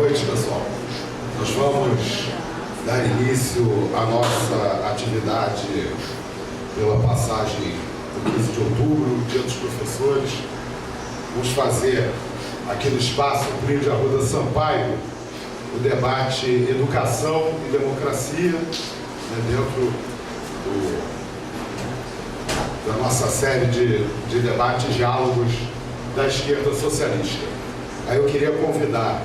noite, pessoal. Nós vamos dar início à nossa atividade pela passagem do 15 de outubro, Dia dos Professores. Vamos fazer aqui no espaço Plínio Arruda Sampaio o debate Educação e Democracia, dentro da nossa série de debates, diálogos da esquerda socialista. Aí eu queria convidar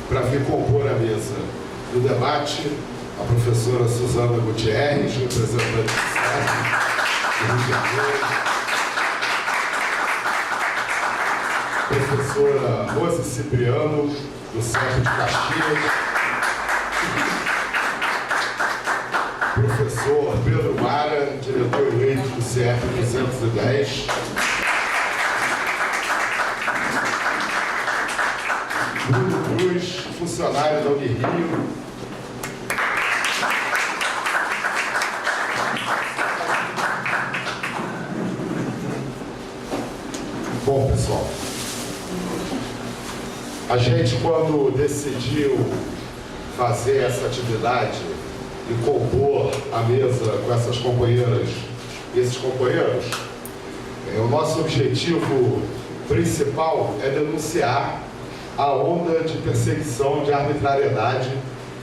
para vir compor a mesa do debate a professora Suzana Gutierrez, representante do CEP, do Rio de Janeiro, professora Rose Cipriano, do CEP de Caxias, professor Pedro Mara, diretor eleito do CEP 210, Bruno Cruz, funcionário da Unirio, bom, pessoal, a gente, quando decidiu fazer essa atividade e compor a mesa com essas companheiras e esses companheiros, o nosso objetivo principal é denunciar a onda de perseguição, de arbitrariedade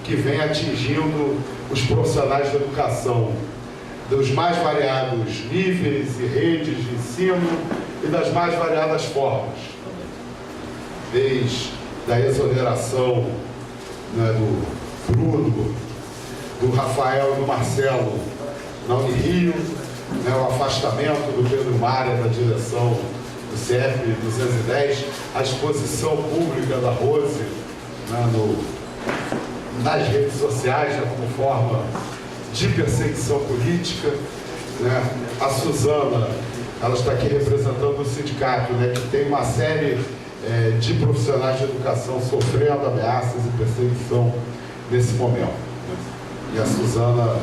que vem atingindo os profissionais da educação, dos mais variados níveis e redes de ensino e das mais variadas formas, desde a exoneração, do Bruno, do Rafael e do Marcelo na Unirio, o afastamento do Pedro Mara da direção do CEP 210, a exposição pública da Rose nas redes sociais, como forma de perseguição política, a Suzana, ela está aqui representando o sindicato, que tem uma série de profissionais de educação sofrendo ameaças e perseguição nesse momento. E a Suzana,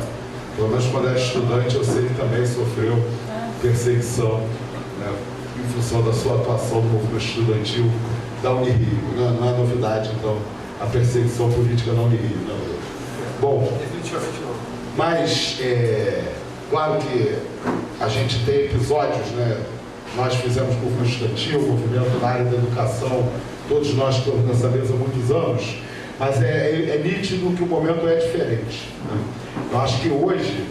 pelo menos quando era estudante, eu sei que também sofreu perseguição, em função da sua atuação no movimento estudantil da Unirio. Não é novidade, então, a perseguição política na Unirio. Bom, mas, claro que a gente tem episódios, nós fizemos movimento estudantil, movimento na área da educação, todos nós que estamos nessa mesa há muitos anos, mas é nítido que o momento é diferente. Eu acho que hoje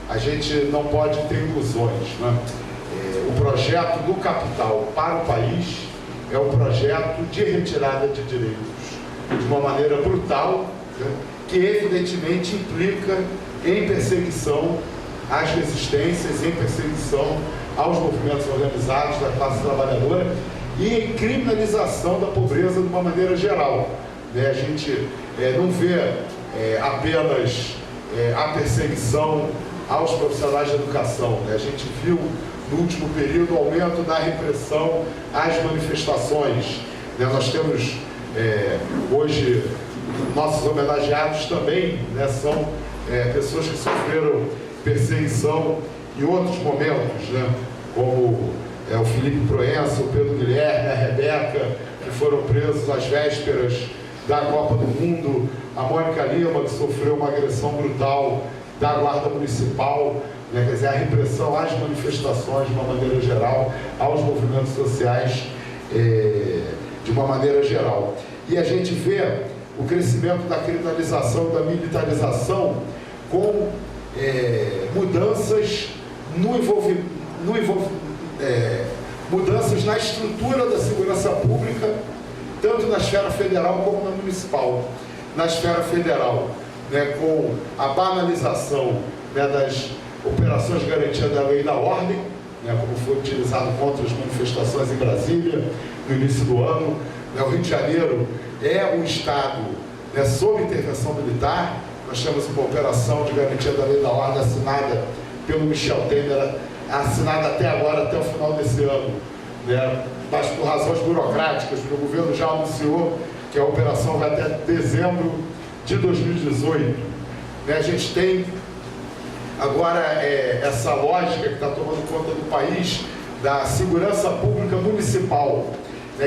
a gente não pode ter ilusões. O projeto do capital para o país é um projeto de retirada de direitos, de uma maneira brutal, que evidentemente implica em perseguição às resistências, em perseguição aos movimentos organizados da classe trabalhadora e em criminalização da pobreza de uma maneira geral. A gente não vê apenas a perseguição aos profissionais de educação. A gente viu no último período o aumento da repressão às manifestações. Nós temos hoje nossos homenageados também, são pessoas que sofreram perseguição em outros momentos, como o Felipe Proença, o Pedro Guilherme, a Rebeca, que foram presos às vésperas da Copa do Mundo, a Mônica Lima, que sofreu uma agressão brutal da Guarda Municipal, quer dizer, a repressão às manifestações de uma maneira geral, aos movimentos sociais de uma maneira geral. E a gente vê o crescimento da criminalização, da militarização, com mudanças mudanças na estrutura da segurança pública, tanto na esfera federal como na municipal. Na esfera federal, com a banalização das operações de garantia da lei e da ordem, como foi utilizado contra as manifestações em Brasília no início do ano. O Rio de Janeiro é um estado sob intervenção militar. Nós temos uma operação de garantia da lei e da ordem assinada pelo Michel Temer, assinada até agora, até o final desse ano, mas por razões burocráticas, porque o governo já anunciou que a operação vai até dezembro de 2018. A gente tem agora essa lógica que está tomando conta do país, da segurança pública municipal,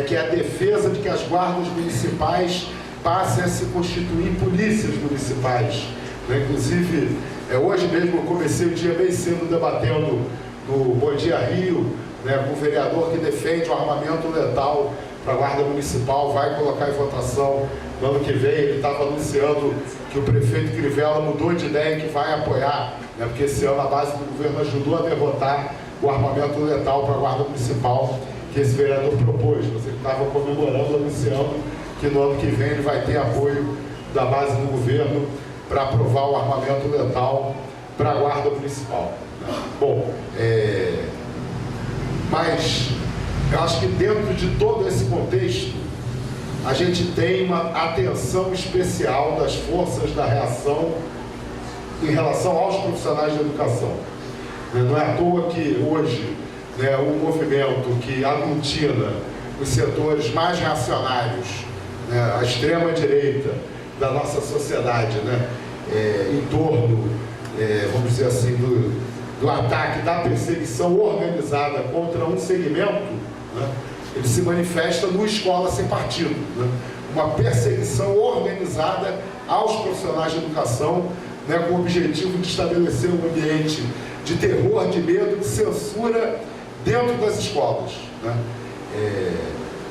que é a defesa de que as guardas municipais passem a se constituir em polícias municipais, né? Inclusive, hoje mesmo eu comecei o dia bem cedo debatendo no Bom Dia Rio, né, com o vereador que defende o armamento letal para a Guarda Municipal, vai colocar em votação no ano que vem. Ele estava anunciando que o prefeito Crivella mudou de ideia e que vai apoiar, né, porque esse ano a base do governo ajudou a derrotar o armamento letal para a Guarda Municipal, que esse vereador propôs. Você estava comemorando, anunciando que no ano que vem ele vai ter apoio da base do governo para aprovar o armamento letal para a Guarda Municipal. Bom, mas eu acho que dentro de todo esse contexto, a gente tem uma atenção especial das forças da reação em relação aos profissionais de educação. Não é à toa que hoje, né, o movimento que aglutina os setores mais reacionários, né, a extrema-direita da nossa sociedade, né, em torno, vamos dizer assim, do ataque, da perseguição organizada contra um segmento, né, ele se manifesta no Escola Sem Partido, né, uma perseguição organizada aos profissionais de educação, né, com o objetivo de estabelecer um ambiente de terror, de medo, de censura dentro das escolas, né?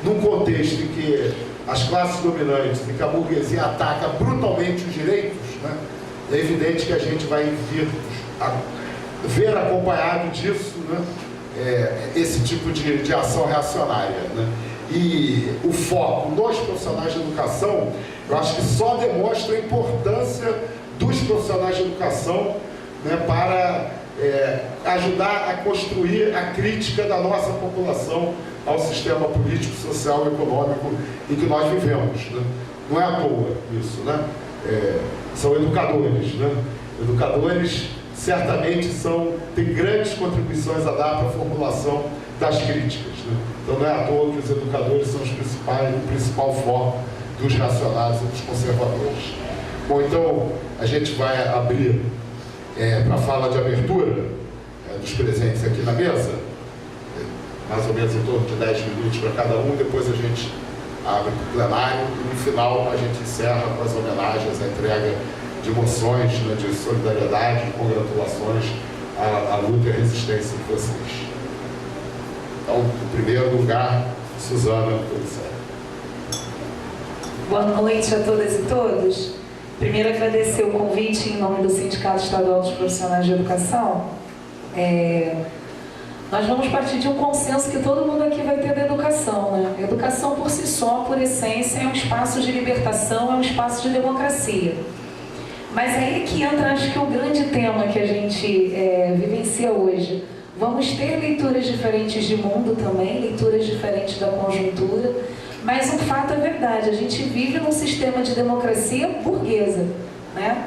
Num contexto em que as classes dominantes e que a burguesia ataca brutalmente os direitos, né? É evidente que a gente vai ver acompanhado disso, né, esse tipo de ação reacionária, né? E o foco nos profissionais de educação, eu acho que só demonstra a importância dos profissionais de educação, né, para ajudar a construir a crítica da nossa população ao sistema político, social e econômico em que nós vivemos, né? Não é à toa isso, né? São educadores, né? Educadores certamente têm grandes contribuições a dar para a formulação das críticas, né? Então não é à toa que os educadores são o principal foco dos reacionários e dos conservadores. Bom, então a gente vai abrir para a fala de abertura dos presentes aqui na mesa, mais ou menos em torno de 10 minutos para cada um. Depois a gente abre para o plenário e no final a gente encerra com as homenagens, a entrega de moções, né, de solidariedade, de congratulações à luta e à resistência de vocês. Então, em primeiro lugar, Suzana Policial. Boa noite a todas e todos. Primeiro, agradecer o convite em nome do Sindicato Estadual dos Profissionais de Educação. Nós vamos partir de um consenso que todo mundo aqui vai ter da educação, né? A educação por si só, por essência, é um espaço de libertação, é um espaço de democracia. Mas aí é que entra, acho que o grande tema que a gente vivencia hoje. Vamos ter leituras diferentes de mundo também, leituras diferentes da conjuntura, mas um fato é verdade, a gente vive num sistema de democracia burguesa, né?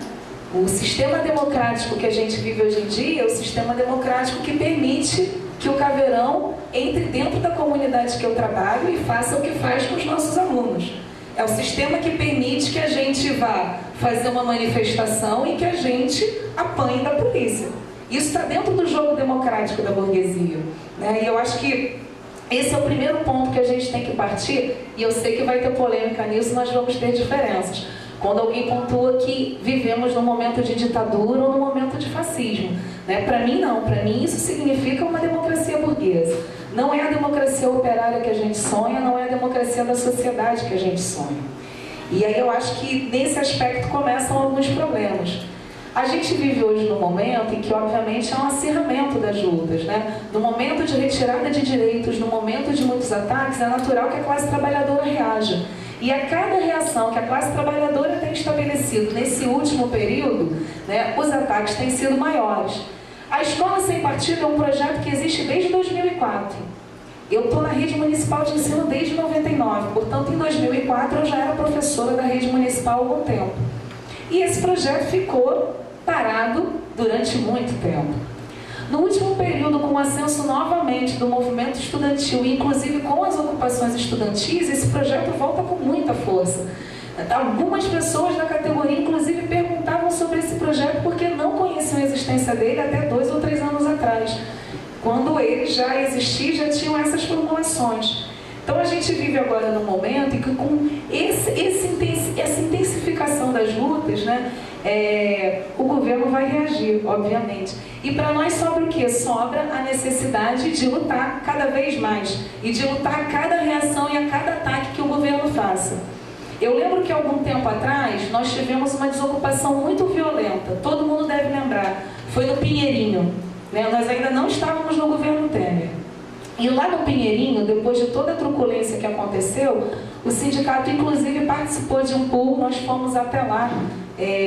O sistema democrático que a gente vive hoje em dia é o sistema democrático que permite que o Caveirão entre dentro da comunidade que eu trabalho e faça o que faz com os nossos alunos. É o sistema que permite que a gente vá fazer uma manifestação e que a gente apanhe da polícia. Isso está dentro do jogo democrático da burguesia, né? E eu acho que esse é o primeiro ponto que a gente tem que partir, e eu sei que vai ter polêmica nisso, nós vamos ter diferenças. Quando alguém pontua que vivemos num momento de ditadura ou num momento de fascismo, né? Para mim não, para mim isso significa uma democracia burguesa. Não é a democracia operária que a gente sonha, não é a democracia da sociedade que a gente sonha. E aí eu acho que nesse aspecto começam alguns problemas. A gente vive hoje num momento em que, obviamente, é um acirramento das lutas, né? No momento de retirada de direitos, no momento de muitos ataques, é natural que a classe trabalhadora reaja. E a cada reação que a classe trabalhadora tem estabelecido nesse último período, né, os ataques têm sido maiores. A Escola Sem Partido é um projeto que existe desde 2004. Eu estou na rede municipal de ensino desde 99, portanto, em 2004 eu já era professora da rede municipal há algum tempo. E esse projeto ficou parado durante muito tempo. No último período, com o ascenso novamente do movimento estudantil, inclusive com as ocupações estudantis, esse projeto volta com muita força. Algumas pessoas da categoria, inclusive, perguntavam sobre esse projeto porque não conheciam a existência dele até 2 ou 3 anos atrás. Quando ele já existia, já tinham essas formulações. Então a gente vive agora num momento em que com né? O governo vai reagir, obviamente. E para nós sobra o quê? Sobra a necessidade de lutar cada vez mais e de lutar a cada reação e a cada ataque que o governo faça. Eu lembro que algum tempo atrás nós tivemos uma desocupação muito violenta, todo mundo deve lembrar, foi no Pinheirinho, né? Nós ainda não estávamos no governo Temer. E lá no Pinheirinho, depois de toda a truculência que aconteceu, o sindicato inclusive participou de um pool, nós fomos até lá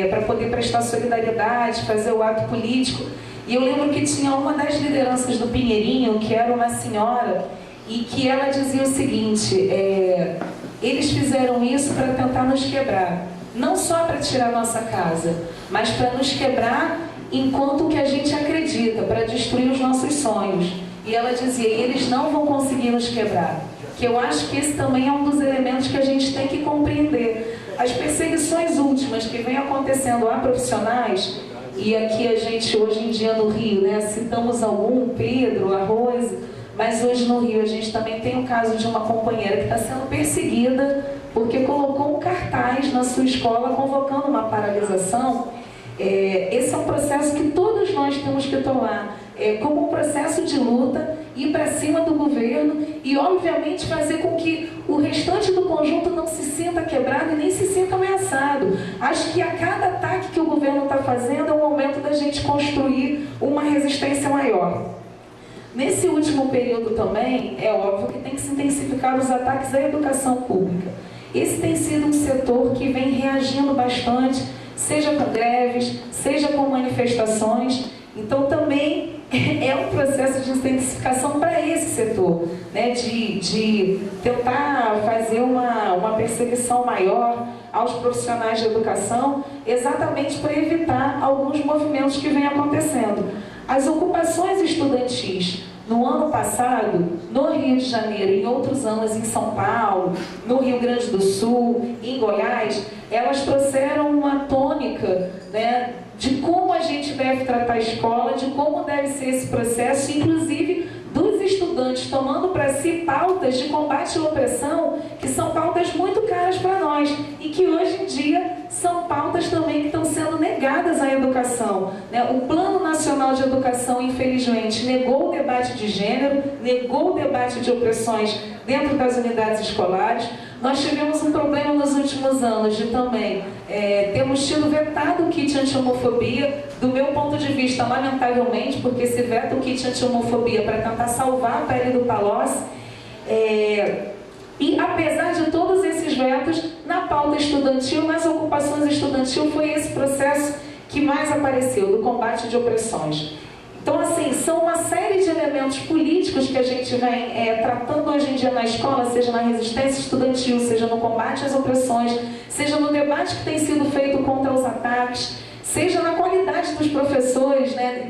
para poder prestar solidariedade, fazer o ato político. E eu lembro que tinha uma das lideranças do Pinheirinho, que era uma senhora, e que ela dizia o seguinte, eles fizeram isso para tentar nos quebrar, não só para tirar nossa casa, mas para nos quebrar enquanto que a gente acredita, para destruir os nossos sonhos. E ela dizia, eles não vão conseguir nos quebrar. Que eu acho que esse também é um dos elementos que a gente tem que compreender. As perseguições últimas que vêm acontecendo a profissionais, e aqui a gente, hoje em dia no Rio, né, citamos algum, Pedro, a Rose, mas hoje no Rio a gente também tem o caso de uma companheira que está sendo perseguida porque colocou um cartaz na sua escola convocando uma paralisação. Esse é um processo que todos nós temos que tomar como um processo de luta, ir para cima do governo e, obviamente, fazer com que o restante do conjunto não se sinta quebrado e nem se sinta ameaçado. Acho que a cada ataque que o governo está fazendo é o momento da gente construir uma resistência maior. Nesse último período também, é óbvio que tem que se intensificar os ataques à educação pública. Esse tem sido um setor que vem reagindo bastante, seja com greves, seja com manifestações. Então também é um processo de intensificação para esse setor, né? de tentar fazer uma perseguição maior aos profissionais de educação, exatamente para evitar alguns movimentos que vêm acontecendo. As ocupações estudantis no ano passado, no Rio de Janeiro, em outros anos em São Paulo, no Rio Grande do Sul, em Goiás, elas trouxeram uma tônica, né, de como a gente deve tratar a escola, de como deve ser esse processo, inclusive dos estudantes tomando para si pautas de combate à opressão, que são pautas muito caras para nós e que hoje em dia são pautas também que estão sendo negadas à educação, né? O Plano Nacional de Educação, infelizmente, negou o debate de gênero, negou o debate de opressões dentro das unidades escolares. Nós tivemos um problema nos últimos anos de também temos tido vetado o kit anti-homofobia, do meu ponto de vista, lamentavelmente, porque se veta o kit anti-homofobia para tentar salvar a pele do Palocci, e apesar de todos esses vetos, na pauta estudantil, nas ocupações estudantil, foi esse processo que mais apareceu, do combate de opressões. Então, assim, são uma série de elementos políticos que a gente vem tratando hoje em dia na escola, seja na resistência estudantil, seja no combate às opressões, seja no debate que tem sido feito contra os ataques, seja na qualidade dos professores, né,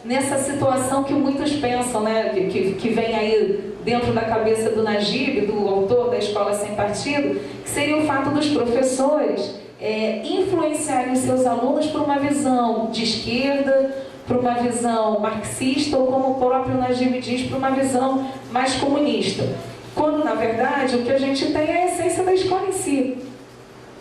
nessa situação que muitos pensam, né, que vem aí dentro da cabeça do Najib, do autor da Escola Sem Partido, que seria o fato dos professores influenciarem os seus alunos por uma visão de esquerda, para uma visão marxista, ou como o próprio Najib diz, para uma visão mais comunista. Quando, na verdade, o que a gente tem é a essência da escola em si.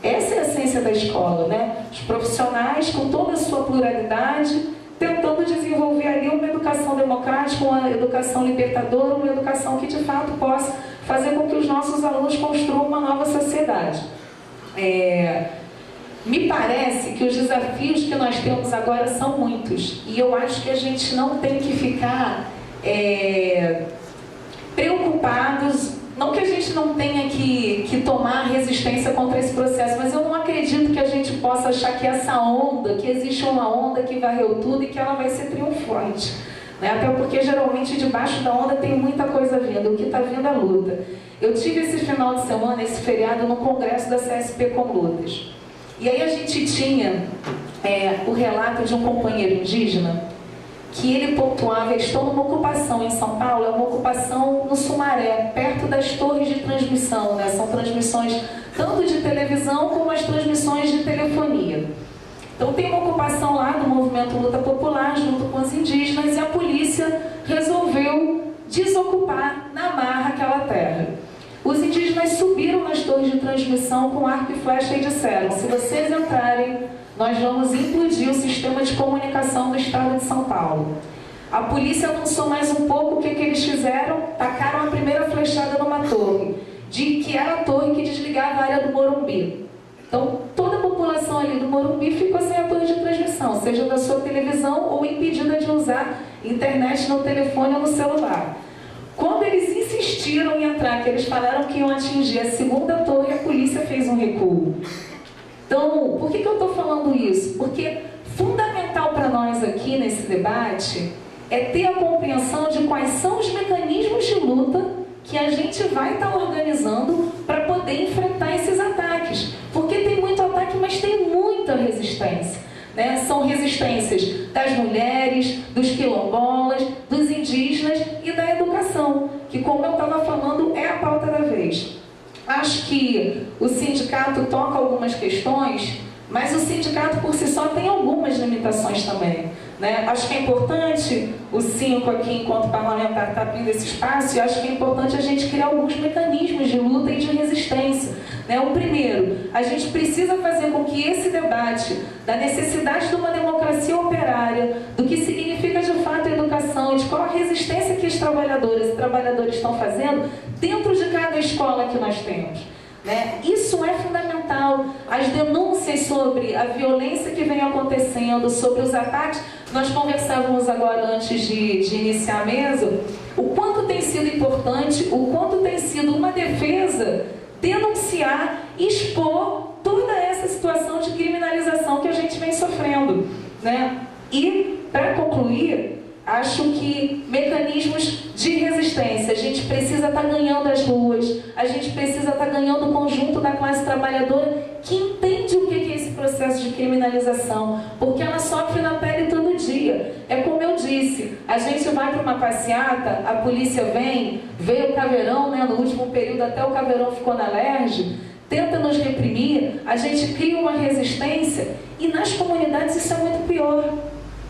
Essa é a essência da escola, né? Os profissionais, com toda a sua pluralidade, tentando desenvolver ali uma educação democrática, uma educação libertadora, uma educação que, de fato, possa fazer com que os nossos alunos construam uma nova sociedade. Me parece que os desafios que nós temos agora são muitos, e eu acho que a gente não tem que ficar preocupados, não que a gente não tenha que tomar resistência contra esse processo, mas eu não acredito que a gente possa achar que essa onda, que existe uma onda que varreu tudo e que ela vai ser triunfante, né? Até porque geralmente debaixo da onda tem muita coisa vindo, o que está vindo é luta. Eu tive esse final de semana, esse feriado, no congresso da CSP com lutas. E aí a gente tinha o relato de um companheiro indígena que ele pontuava: estou numa ocupação em São Paulo, é uma ocupação no Sumaré, perto das torres de transmissão, né? São transmissões tanto de televisão como as transmissões de telefonia. Então tem uma ocupação lá do movimento Luta Popular junto com os indígenas, e a polícia resolveu desocupar na marra aquela terra. os indígenas subiram nas torres de transmissão com arco e flecha e disseram: se vocês entrarem, nós vamos implodir o sistema de comunicação do estado de São Paulo. A polícia avançou mais um pouco. O que eles fizeram? Tacaram a primeira flechada numa torre, que era a torre que desligava a área do Morumbi. Então, toda a população ali do Morumbi ficou sem a torre de transmissão, seja da sua televisão ou impedida de usar internet no telefone ou no celular. Quando eles insistiram em entrar, que eles falaram que iam atingir a segunda torre, a polícia fez um recuo. Então, por que eu estou falando isso? Porque fundamental para nós aqui nesse debate é ter a compreensão de quais são os mecanismos de luta que a gente vai estar organizando para poder enfrentar esses ataques. Porque tem muito ataque, mas tem muita resistência. Né? São resistências das mulheres, dos quilombolas, dos indígenas e da educação, que, como eu estava falando, é a pauta da vez. Acho que o sindicato toca algumas questões, mas o sindicato por si só tem algumas limitações também. Né? Acho que é importante, o 5 aqui, enquanto parlamentar, está abrindo esse espaço, e acho que é importante a gente criar alguns mecanismos de luta e de resistência. Né? O primeiro, a gente precisa fazer com que esse debate da necessidade de uma democracia operária, do que significa de fato a educação, de qual a resistência que os trabalhadoras e trabalhadores estão fazendo dentro de cada escola que nós temos. Né? Isso é fundamental. As denúncias sobre a violência que vem acontecendo, sobre os ataques, nós conversávamos agora antes de iniciar a mesa, o quanto tem sido importante, o quanto tem sido uma defesa denunciar, expor toda essa situação de criminalização que a gente vem sofrendo. Né? E, para concluir, acho que mecanismos de resistência, a gente precisa estar ganhando as ruas, a gente precisa estar ganhando o conjunto da classe trabalhadora que entende o que é esse processo de criminalização, porque ela sofre na pele todo dia. É como eu disse, a gente vai para uma passeata, a polícia veio o Caveirão, né, no último período até o Caveirão ficou na LERJ, tenta nos reprimir, a gente cria uma resistência e nas comunidades isso é muito pior.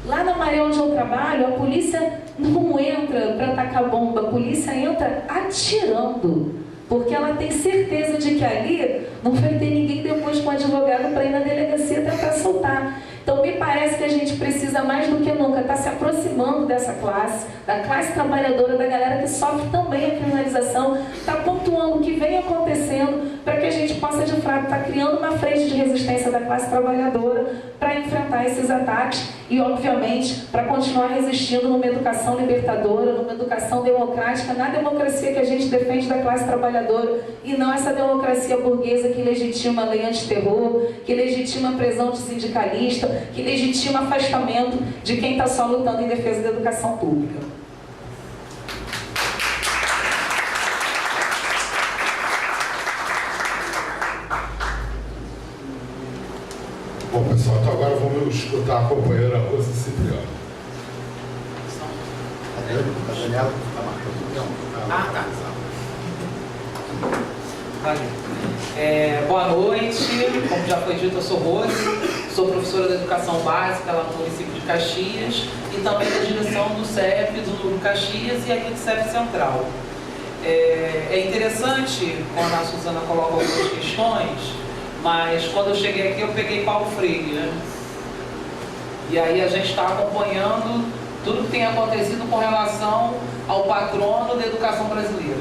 Lá na Maré onde eu trabalho, a polícia não entra para atacar bomba, a polícia entra atirando, porque ela tem certeza de que ali não vai ter ninguém depois com o advogado para ir na delegacia tentar soltar. Então me parece que a gente precisa mais do que nunca estar se aproximando dessa classe, da classe trabalhadora, da galera que sofre também a criminalização, está pontuando o que vem acontecendo para que a gente possa de fato estar criando uma frente de resistência da classe trabalhadora para enfrentar esses ataques e, obviamente, para continuar resistindo numa educação libertadora, numa educação democrática, na democracia que a gente defende da classe trabalhadora e não essa democracia burguesa que legitima a lei antiterror, que legitima a prisão de sindicalista, que legitima afastamento de quem está só lutando em defesa da educação pública. Bom, pessoal, então agora vamos escutar a companheira Rosa Cipriano. A Daniela está marcando. Boa noite, como já foi dito, eu sou Rose, sou professora de educação básica lá no município de Caxias e também da direção do CEP do Núcleo Caxias e aqui do CEP Central. É interessante quando a Suzana coloca algumas questões, mas quando eu cheguei aqui eu peguei Paulo Freire, né? E aí a gente está acompanhando tudo que tem acontecido com relação ao patrono da educação brasileira,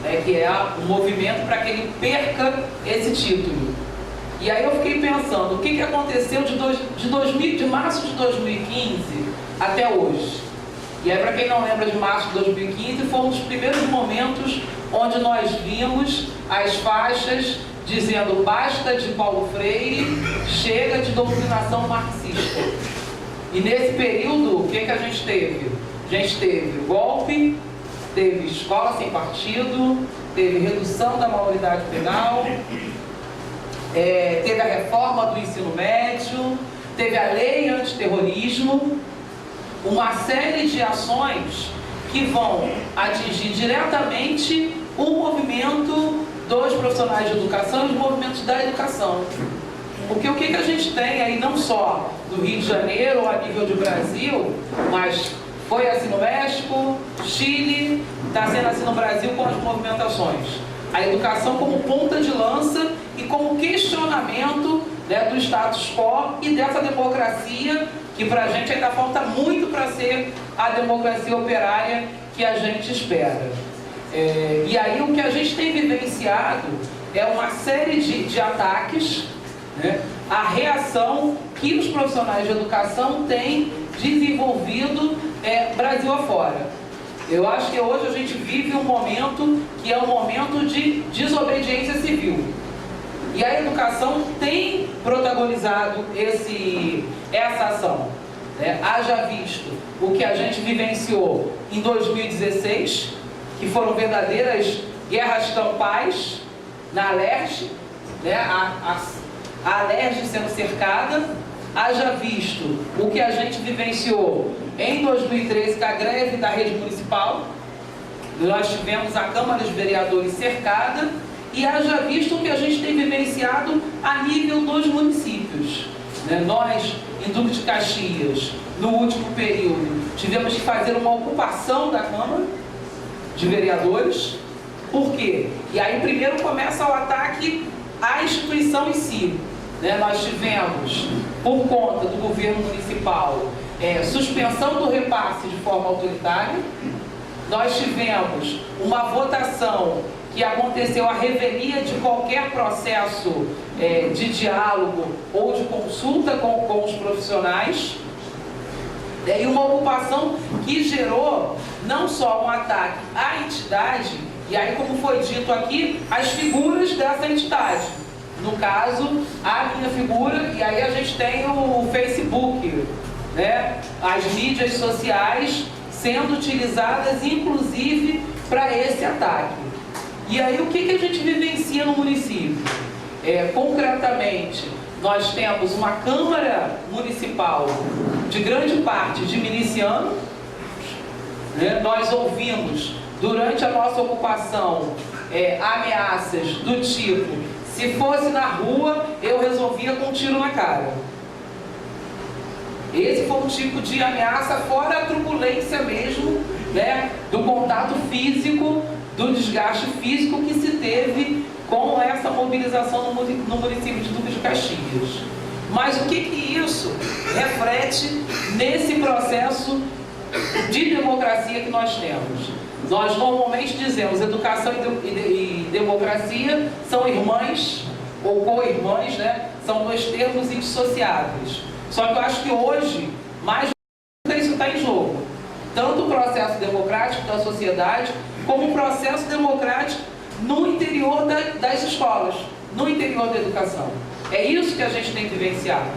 né? Que é um movimento para que ele perca esse título. E aí eu fiquei pensando, o que aconteceu de março de 2015 até hoje? E aí, para quem não lembra de março de 2015, foi um dos primeiros momentos onde nós vimos as faixas dizendo basta de Paulo Freire, chega de doutrinação marxista. E nesse período, o que a gente teve? A gente teve golpe, teve escola sem partido, teve redução da maioridade penal, teve a reforma do ensino médio, teve a lei antiterrorismo, uma série de ações que vão atingir diretamente o movimento dos profissionais de educação e os movimentos da educação. Porque o que a gente tem aí, não só no Rio de Janeiro ou a nível de Brasil, mas foi assim no México, Chile, está sendo assim no Brasil com as movimentações. a educação como ponta de lança e como questionamento, né, do status quo e dessa democracia que para a gente ainda falta muito para ser a democracia operária que a gente espera. E aí o que a gente tem vivenciado é uma série de ataques, né, à reação que os profissionais de educação têm desenvolvido Brasil afora. Eu acho que hoje a gente vive um momento que é um momento de desobediência civil. E a educação tem protagonizado essa ação, né? Haja visto o que a gente vivenciou em 2016, que foram verdadeiras guerras campais na Alerj, né? A Alerj sendo cercada. Haja visto o que a gente vivenciou em 2013 com a greve da rede municipal. Nós tivemos a Câmara dos Vereadores cercada. E haja visto o que a gente tem vivenciado a nível dos municípios, né? Nós, em Duque de Caxias, no último período, tivemos que fazer uma ocupação da Câmara de Vereadores. Por quê? E aí primeiro começa o ataque à instituição em si, né? Nós tivemos, por conta do governo municipal, suspensão do repasse de forma autoritária. Nós tivemos uma votação que aconteceu a revelia de qualquer processo de diálogo ou de consulta com os profissionais, e uma ocupação que gerou não só um ataque à entidade, e aí, como foi dito aqui, as figuras dessa entidade. No caso, a minha figura, e aí a gente tem o Facebook, né? As mídias sociais sendo utilizadas, inclusive, para esse ataque. E aí, o que a gente vivencia no município? Concretamente, nós temos uma Câmara Municipal de grande parte de milicianos, né? Nós ouvimos, durante a nossa ocupação, ameaças do tipo: se fosse na rua, eu resolvia com um tiro na cara. Esse foi um tipo de ameaça, fora a turbulência mesmo, né, do contato físico, do desgaste físico que se teve com essa mobilização no município de Duque de Caxias. Mas o que isso reflete nesse processo de democracia que nós temos? Nós normalmente dizemos educação e democracia são irmãs ou co-irmãs, né? São dois termos indissociáveis. Só que eu acho que hoje, mais do que isso está em jogo. Tanto o processo democrático da sociedade, como o processo democrático no interior das escolas, no interior da educação. É isso que a gente tem vivenciado,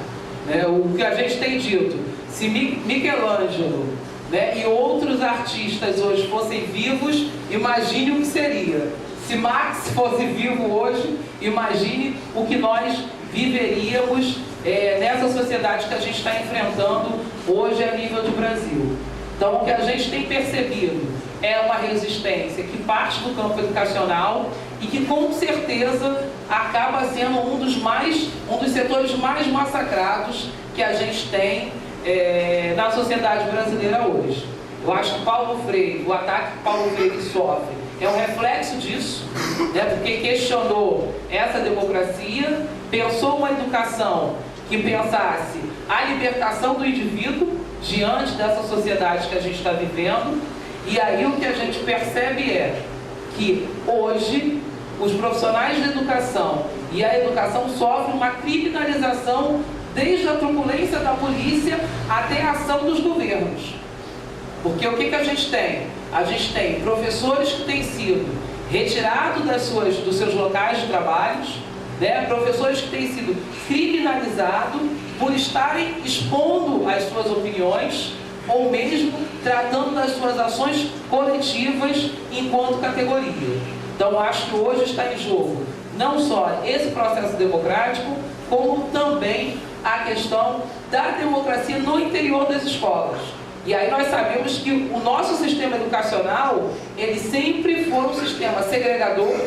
né? O que a gente tem dito: se Michelangelo, né, e outros artistas hoje fossem vivos, imagine o que seria. Se Marx fosse vivo hoje, imagine o que nós viveríamos nessa sociedade que a gente está enfrentando hoje a nível do Brasil. Então, o que a gente tem percebido é uma resistência que parte do campo educacional e que, com certeza, acaba sendo um dos setores mais massacrados que a gente tem na sociedade brasileira hoje. Eu acho que Paulo Freire, o ataque que Paulo Freire sofre, é um reflexo disso, né? Porque questionou essa democracia, pensou uma educação que pensasse a libertação do indivíduo diante dessa sociedade que a gente está vivendo. E aí o que a gente percebe é que hoje os profissionais de educação e a educação sofrem uma criminalização desde a turbulência da polícia até a ação dos governos. Porque o que a gente tem? A gente tem professores que têm sido retirados dos seus locais de trabalho, né? Professores que têm sido criminalizados por estarem expondo as suas opiniões ou mesmo tratando das suas ações coletivas enquanto categoria. Então, acho que hoje está em jogo não só esse processo democrático, como também a questão da democracia no interior das escolas. E aí nós sabemos que o nosso sistema educacional, ele sempre foi um sistema segregador,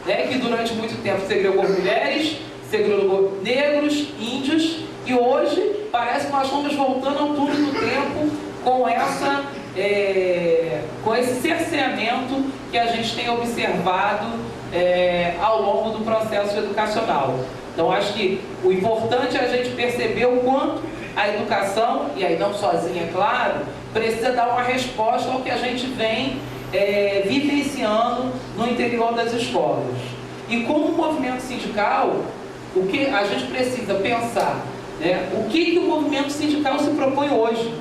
né, que durante muito tempo segregou mulheres, segregou negros, índios, e hoje parece que nós estamos voltando ao túnel do tempo com esse cerceamento que a gente tem observado ao longo do processo educacional. Então, acho que o importante é a gente perceber o quanto a educação, e aí não sozinha, é claro, precisa dar uma resposta ao que a gente vem vivenciando no interior das escolas. E como movimento sindical, o que a gente precisa pensar, né, o que o movimento sindical se propõe hoje.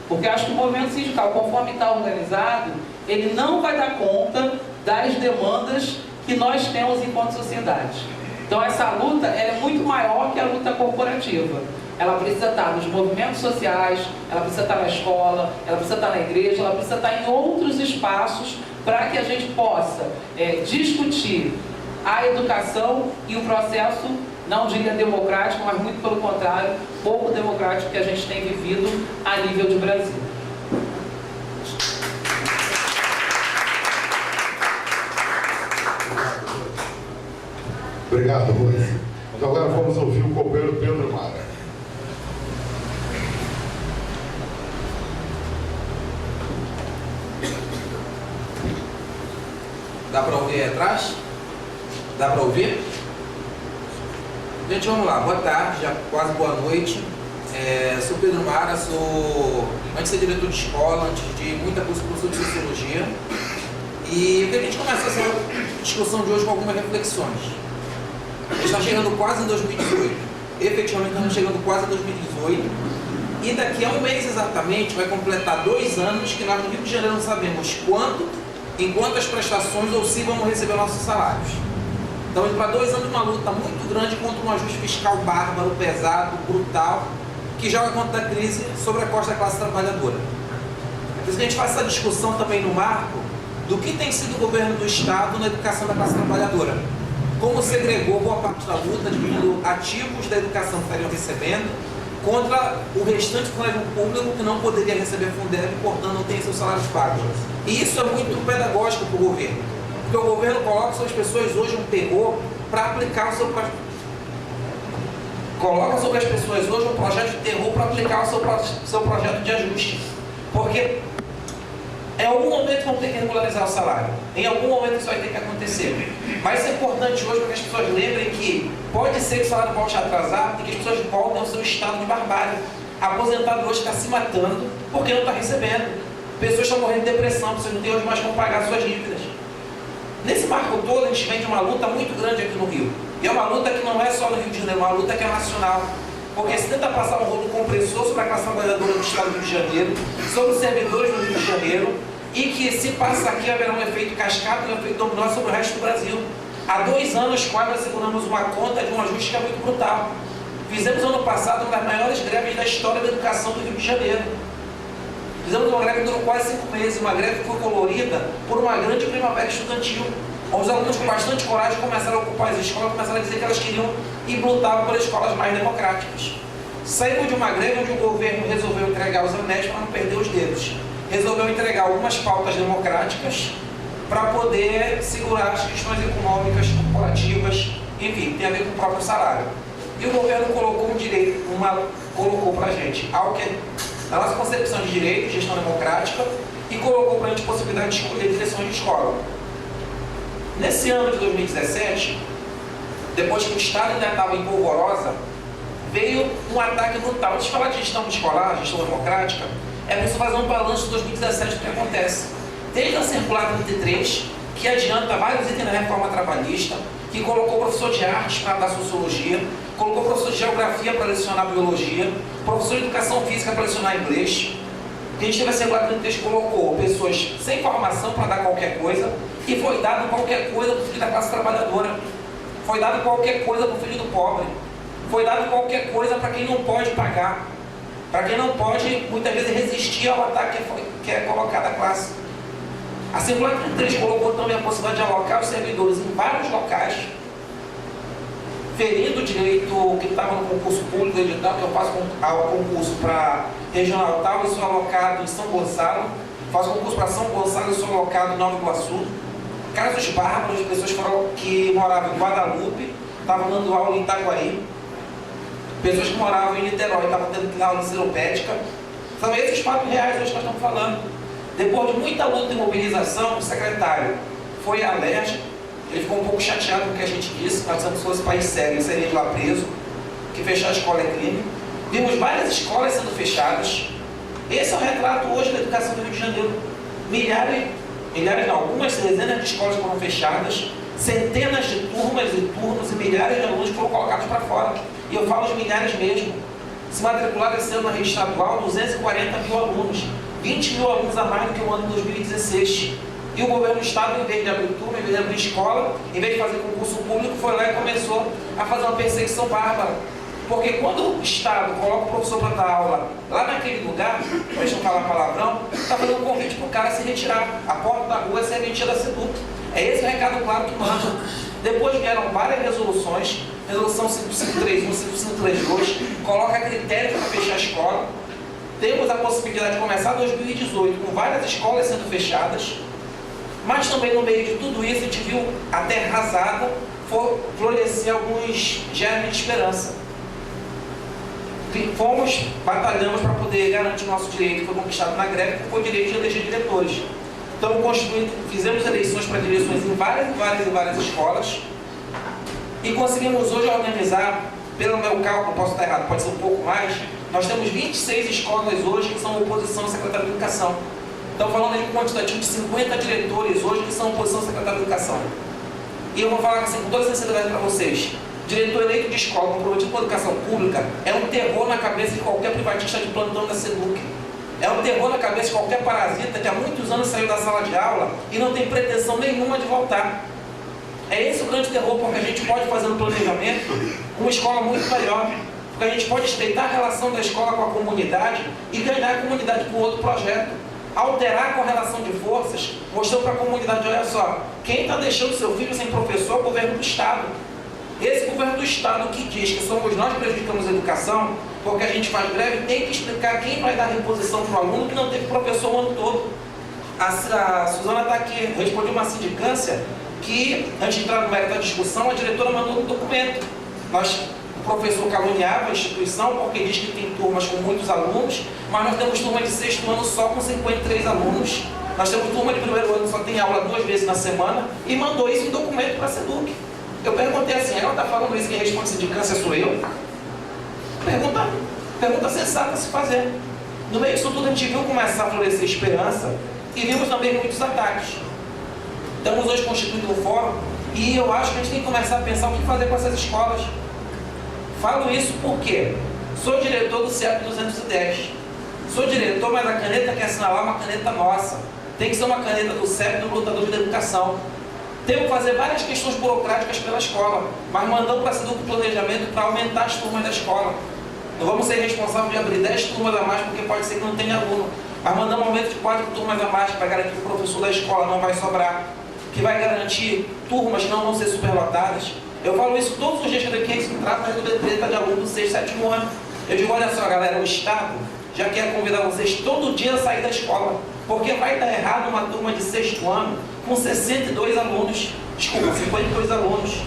Porque acho que o movimento sindical, conforme está organizado, ele não vai dar conta das demandas que nós temos enquanto sociedade. Então essa luta ela é muito maior que a luta corporativa. Ela precisa estar nos movimentos sociais, ela precisa estar na escola, ela precisa estar na igreja, ela precisa estar em outros espaços para que a gente possa discutir a educação e o processo, não diria democrático, mas muito pelo contrário, pouco democrático que a gente tem vivido a nível de Brasil. Obrigado, Rose. Então agora vamos ouvir o companheiro Pedro Mara. Dá para ouvir aí atrás? Dá para ouvir? Gente, vamos lá. Boa tarde, já quase boa noite. Sou Pedro Mara, antes de ser diretor de escola, antes de muita coisa, professor de Sociologia. E eu queria que a gente começasse essa discussão de hoje com algumas reflexões. A gente está chegando quase em 2018. Efetivamente, estamos chegando quase em 2018. E daqui a um mês exatamente, vai completar 2 anos que nós no Rio de Janeiro não sabemos em quantas prestações ou se vamos receber nossos salários. Então, para 2 anos, uma luta muito grande contra um ajuste fiscal bárbaro, pesado, brutal, que joga contra a crise sobre a costa da classe trabalhadora. É por isso que a gente faz essa discussão também no marco do que tem sido o governo do Estado na educação da classe trabalhadora. Como segregou boa parte da luta, diminuindo ativos da educação que estariam recebendo, contra o restante funcionário público que não poderia receber Fundeb e, portanto, não tem seus salários pagos. E isso é muito pedagógico para o governo, porque o governo coloca sobre as pessoas hoje um terror para aplicar o seu projeto. Coloca sobre as pessoas hoje um projeto de terror para aplicar o seu projeto de ajuste. Porque em algum momento vão ter que regularizar o salário. Em algum momento isso vai ter que acontecer. Mas isso é importante hoje para que as pessoas lembrem que pode ser que o salário volte a atrasar e que as pessoas voltem ao seu estado de barbárie. Aposentado hoje está se matando porque não está recebendo. Pessoas estão morrendo de depressão, pessoas não têm hoje mais como pagar suas dívidas. Nesse marco todo, a gente vem de uma luta muito grande aqui no Rio. E é uma luta que não é só no Rio de Janeiro, é uma luta que é nacional. Porque se tenta passar um rolo compressor sobre a classe trabalhadora do Estado do Rio de Janeiro, sobre os servidores do Rio de Janeiro, e que se passa aqui haverá um efeito cascata e um efeito dominó sobre o resto do Brasil. Há 2 anos quase nós seguramos uma conta de um ajuste que é muito brutal. Fizemos ano passado uma das maiores greves da história da educação do Rio de Janeiro. Fizemos uma greve que durou quase 5 meses, uma greve que foi colorida por uma grande primavera estudantil. Os alunos com bastante coragem começaram a ocupar as escolas, começaram a dizer que elas queriam e lutavam pelas escolas mais democráticas. Saímos de uma greve onde o governo resolveu entregar os anéis para não perder os dedos. Resolveu entregar algumas pautas democráticas para poder segurar as questões econômicas, corporativas, enfim, tem a ver com o próprio salário. E o governo colocou um direito, colocou para a gente algo que é da nossa concepção de direito, gestão democrática, e colocou para a gente a possibilidade de escolher direções de escola. Nesse ano de 2017, depois que o Estado ainda estava em polvorosa, veio um ataque brutal. Antes de falar de gestão escolar, gestão democrática, é preciso fazer um balanço de 2017 do que acontece. Desde a circular 33, que adianta vários itens da reforma trabalhista, que colocou professor de artes para dar sociologia, colocou professor de geografia para lecionar biologia, professor de educação física para lecionar inglês. A gente teve a circular 33 que colocou pessoas sem formação para dar qualquer coisa, e foi dado qualquer coisa para o filho da classe trabalhadora. Foi dado qualquer coisa para o filho do pobre. Foi dado qualquer coisa para quem não pode pagar. Para quem não pode, muitas vezes, resistir ao ataque que é colocado à classe. A circular 33 colocou também a possibilidade de alocar os servidores em vários locais, ferindo o direito que estava no concurso público edital, que eu faço concurso para regional tal, eu sou alocado em São Gonçalo, faço concurso para São Gonçalo, eu sou alocado em Nova Iguaçu. Casos bárbaros de pessoas que moravam em Guadalupe, estavam dando aula em Itaguaí. Pessoas que moravam em Niterói, estavam tendo que dar aula em Seropédica. São esses fatos reais hoje que nós estamos falando. Depois de muita luta e mobilização, o secretário foi à LERJ, Ele ficou um pouco chateado com o que a gente disse, nós se fosse país sério, ele seria de lá preso, que fechar a escola é crime. Vimos várias escolas sendo fechadas. Esse é o retrato hoje da educação do Rio de Janeiro. Milhares não, algumas dezenas de escolas foram fechadas, centenas de turmas e turnos e milhares de alunos foram colocados para fora. E eu falo de milhares mesmo. Se matricularam esse ano na rede estadual 240 mil alunos, 20 mil alunos a mais do que o ano de 2016. E o governo do estado, em vez de abrir turma, em vez de abrir escola, em vez de fazer concurso público, foi lá e começou a fazer uma perseguição bárbara. Porque quando o estado coloca o professor para dar aula lá naquele lugar, deixa eu falar palavrão, está fazendo um convite para o cara se retirar. A porta da rua é serventia da SEDUC. É esse o recado claro que manda. Depois vieram várias resoluções, resolução 5531, 5532, coloca critérios para fechar a escola. Temos a possibilidade de começar 2018 com várias escolas sendo fechadas, mas também no meio de tudo isso a gente viu a terra arrasada florescer alguns germes de esperança. Batalhamos para poder garantir o nosso direito, que foi conquistado na greve, que foi o direito de eleger diretores. Então, fizemos eleições para direções em várias escolas e conseguimos hoje organizar, pelo meu cálculo, posso estar errado, pode ser um pouco mais, nós temos 26 escolas hoje que são oposição à Secretaria de Educação. Então, falando de um quantitativo de 50 diretores hoje que são oposição à Secretaria de Educação. E eu vou falar assim, com toda sinceridade para vocês. Diretor eleito de escola comprometido com a educação pública é um terror na cabeça de qualquer privatista de plantão da SEDUC. É um terror na cabeça de qualquer parasita que há muitos anos saiu da sala de aula e não tem pretensão nenhuma de voltar. É esse o grande terror, porque a gente pode fazer um planejamento uma escola muito melhor. Porque a gente pode estreitar a relação da escola com a comunidade e ganhar a comunidade com outro projeto. Alterar a correlação de forças, mostrando para a comunidade, olha só, quem está deixando seu filho sem professor é o governo do Estado. Esse governo do Estado que diz que somos nós que prejudicamos a educação, porque a gente faz greve, tem que explicar quem vai dar reposição para o aluno que não teve professor o ano todo. A Suzana está aqui, respondeu uma sindicância que, antes de entrar no mérito da discussão, a diretora mandou um documento. O professor caluniava a instituição porque diz que tem turmas com muitos alunos, mas nós temos turma de sexto ano só com 53 alunos. Nós temos turma de primeiro ano que só tem aula 2 vezes na semana e mandou isso em documento para a SEDUC. Eu perguntei assim, ela está falando isso, quem responde sindicância sou eu? Pergunta sensata a se fazer. No meio disso tudo a gente viu começar a florescer esperança e vimos também muitos ataques. Estamos hoje constituindo um fórum e eu acho que a gente tem que começar a pensar o que fazer com essas escolas. Falo isso porque sou diretor do CEP 210. Sou diretor, mas a caneta que assinalar é uma caneta nossa. Tem que ser uma caneta do CEP, do lutador de educação. Temos que fazer várias questões burocráticas pela escola, mas mandamos para a SEDUC o planejamento para aumentar as turmas da escola. Não vamos ser responsáveis de abrir 10 turmas a mais, porque pode ser que não tenha aluno. Mas mandamos um aumento de 4 turmas a mais para garantir que o professor da escola não vai sobrar, que vai garantir turmas que não vão ser superlotadas. Eu falo isso todos os dias que aqui se trata do treta de aluno do 6º, 7º ano. Eu digo, olha só galera, o Estado já quer convidar vocês todo dia a sair da escola, porque vai dar errado uma turma de 6º ano com 62 alunos, desculpa, 52 alunos.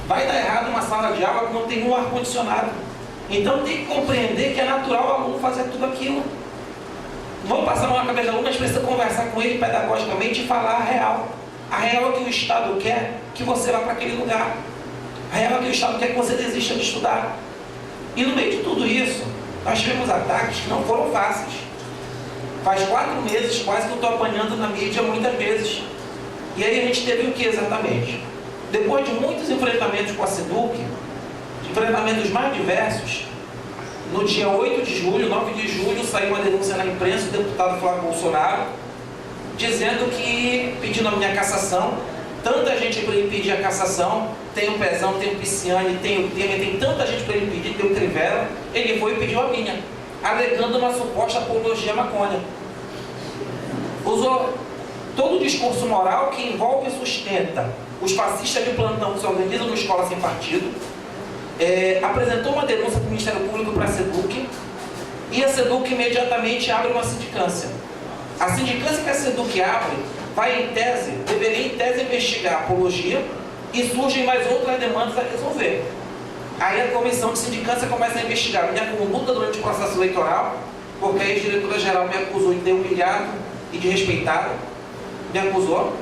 Vai dar errado uma sala de aula que não tem um ar-condicionado. Então tem que compreender que é natural o aluno fazer tudo aquilo. Vamos passar a mão na cabeça do aluno, mas precisa conversar com ele pedagogicamente e falar a real. A real é que o Estado quer que você vá para aquele lugar. A real é que o Estado quer que você desista de estudar. E no meio de tudo isso, nós tivemos ataques que não foram fáceis. Faz 4 meses quase que eu estou apanhando na mídia muitas vezes. E aí a gente teve o que exatamente? Depois de muitos enfrentamentos com a SEDUC, enfrentamentos mais diversos, no dia 8 de julho, 9 de julho, saiu uma denúncia na imprensa do deputado Flávio Bolsonaro, dizendo que, pedindo a minha cassação, tanta gente para ele pedir a cassação, tem o Pezão, tem o Pisciani, tem o Temer, tem tanta gente para ele pedir, tem o Crivella, ele foi e pediu a minha, alegando uma suposta apologia à maconha. Usou todo o discurso moral que envolve e sustenta os fascistas de plantão que se organizam no Escola Sem Partido, apresentou uma denúncia para o Ministério Público para a SEDUC, e a SEDUC imediatamente abre uma sindicância. A sindicância que a SEDUC abre vai em tese, deveria em tese investigar a apologia e surgem mais outras demandas a resolver. Aí a comissão de sindicância começa a investigar minha conduta durante o processo eleitoral, porque a ex-diretora-geral me acusou de ter humilhado e de respeitado, me acusou.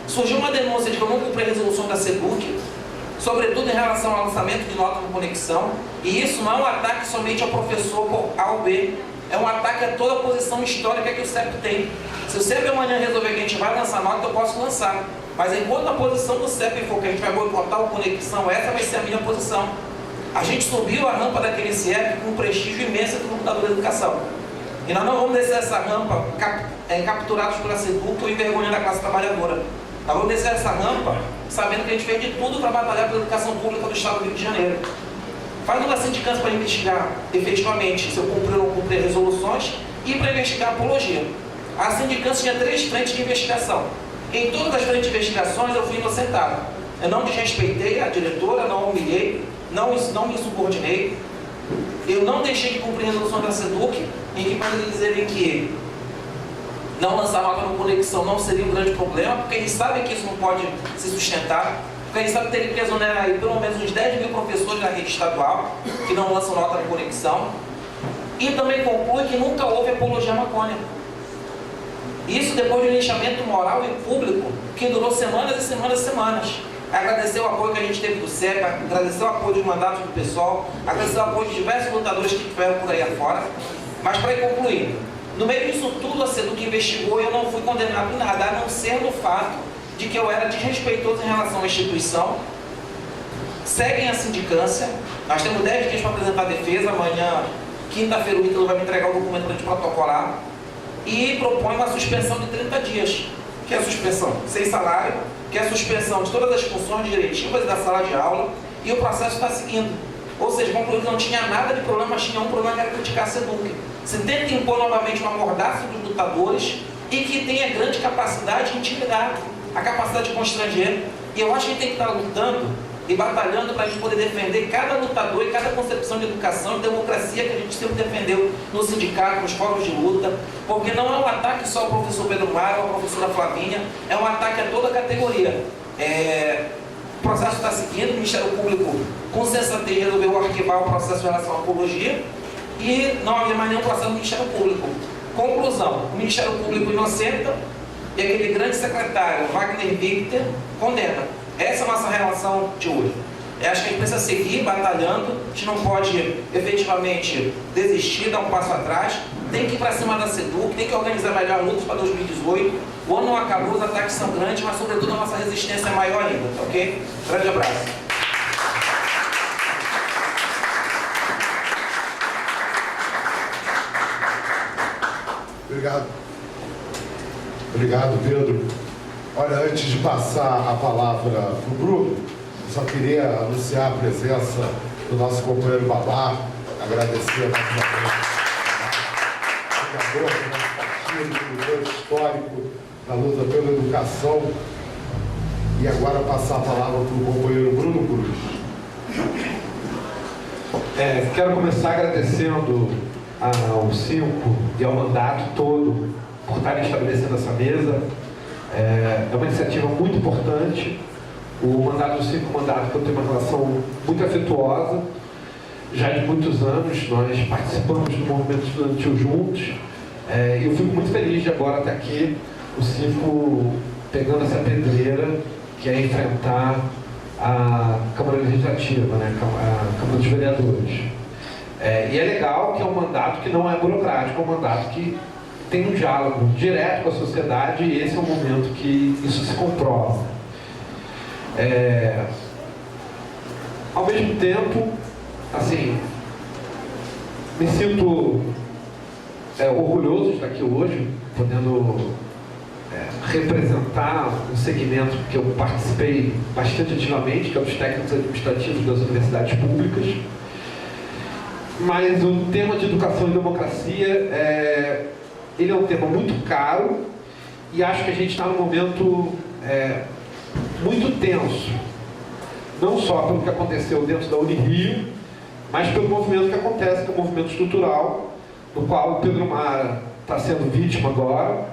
surgiu uma denúncia de que eu não cumpri a resolução da SEDUC, sobretudo em relação ao lançamento de nota no Conexão, e isso não é um ataque somente ao professor por A ou B, é um ataque a toda a posição histórica que o CEP tem. Se o CEP amanhã resolver que a gente vai lançar nota, eu posso lançar. Mas enquanto a posição do CEP for que a gente vai boicotar o Conexão, essa vai ser a minha posição. A gente subiu a rampa daquele CIEP com um prestígio imenso do computador da educação. E nós não vamos descer essa rampa capturados pela SEDUC ou envergonhando a classe trabalhadora. Nós vamos descer essa rampa sabendo que a gente fez de tudo para batalhar pela educação pública do Estado do Rio de Janeiro. Faz uma sindicância para investigar efetivamente se eu cumpri ou não cumpri resoluções e para investigar a apologia. A sindicância tinha 3 frentes de investigação. Em todas as frentes de investigações eu fui inocentado. Eu não desrespeitei a diretora, não humilhei, não me subordinei. Eu não deixei de cumprir a resolução da SEDUC, em que para eles dizerem que não lançar nota no Conexão não seria um grande problema, porque eles sabem que isso não pode se sustentar, porque eles sabem que teria que exonerar aí pelo menos uns 10 mil professores da rede estadual que não lançam nota no Conexão. E também conclui que nunca houve apologia à maconha. Isso depois de um linchamento moral e público que durou semanas e semanas e semanas. Agradecer o apoio que a gente teve do CEP, agradecer o apoio dos mandatos do pessoal, agradecer o apoio de diversos lutadores que tiveram por aí afora. Mas para ir concluindo, no meio disso tudo a SEDUC investigou e eu não fui condenado em nada, a não ser no fato de que eu era desrespeitoso em relação à instituição. Seguem a sindicância, nós temos 10 dias para apresentar a defesa, amanhã, quinta-feira, o Ítalo vai me entregar o documento para a gente protocolar, e propõe uma suspensão de 30 dias, que é a suspensão sem salário, que é a suspensão de todas as funções diretivas da sala de aula, e o processo está seguindo. Ou seja, concluiu que não tinha nada de problema, mas tinha um problema que era criticar a SEDUC. Se tenta impor novamente uma mordaça dos lutadores e que tenha grande capacidade de intimidar, a capacidade de constranger. E eu acho que a gente tem que estar lutando e batalhando para a gente poder defender cada lutador e cada concepção de educação e democracia que a gente sempre defendeu no sindicato, nos fóruns de luta, porque não é um ataque só ao professor Pedro Mário ou à professora Flavinha, é um ataque a toda a categoria. O processo está seguindo, o Ministério Público, com sensatez, resolveu arquivar o processo em relação à apologia e não havia mais nenhum processo no Ministério Público. Conclusão, o Ministério Público inocenta e aquele grande secretário, Wagner Victor, condena. Essa é a nossa relação de hoje. Eu acho que a gente precisa seguir batalhando, a gente não pode efetivamente desistir, dar um passo atrás, tem que ir para cima da SEDUC, tem que organizar melhor lutas para 2018. O ano não acabou, os ataques são grandes, mas sobretudo a nossa resistência é maior ainda, tá ok? Grande abraço. Obrigado. Obrigado, Pedro. Olha, antes de passar a palavra para o Bruno, só queria anunciar a presença do nosso companheiro Babá, agradecer a nosso criador do nosso partido, histórico da luta pela educação. E agora passar a palavra para o companheiro Bruno Cruz. Quero começar agradecendo ao Cinco e ao mandato todo por estarem estabelecendo essa mesa. É uma iniciativa muito importante. O mandato do Cinco é um mandato que eu tenho uma relação muito afetuosa, já de muitos anos. Nós participamos do movimento estudantil juntos. E eu fico muito feliz de agora estar aqui, o Cinco pegando essa pedreira que é enfrentar a Câmara Legislativa, né? A Câmara dos Vereadores. E é legal que é um mandato que não é burocrático, é um mandato que tem um diálogo direto com a sociedade e esse é o momento que isso se comprova. Ao mesmo tempo, assim, me sinto orgulhoso de estar aqui hoje, podendo representar um segmento que eu participei bastante ativamente, que é os técnicos administrativos das universidades públicas. Mas o tema de educação e democracia ele é um tema muito caro e acho que a gente está num momento muito tenso, não só pelo que aconteceu dentro da Unirio, mas pelo movimento que acontece, que é o movimento estrutural, no qual o Pedro Mara está sendo vítima agora.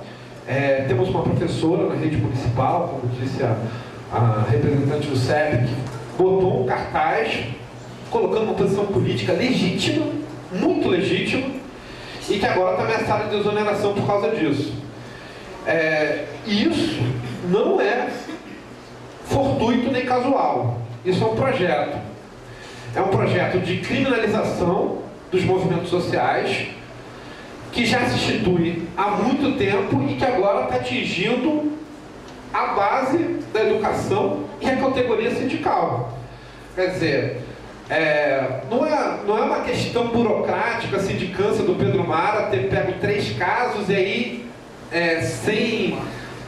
Temos uma professora na rede municipal, como disse a representante do CEP, que botou um cartaz colocando uma posição política legítima, muito legítima, e que agora está ameaçada de exoneração por causa disso. E isso não é fortuito nem casual. Isso é um projeto. É um projeto de criminalização dos movimentos sociais, que já se institui há muito tempo e que agora está atingindo a base da educação e a categoria sindical. Quer dizer, não é uma questão burocrática, a sindicância do Pedro Mara ter pego 3 casos e aí,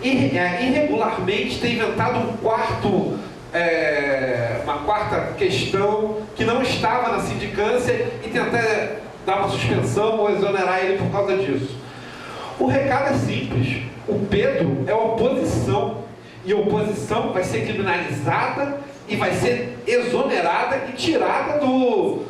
irregularmente, ter inventado uma quarta questão que não estava na sindicância e tentar dar uma suspensão ou exonerar ele por causa disso. O recado é simples. O Pedro é oposição. E a oposição vai ser criminalizada e vai ser exonerada e tirada do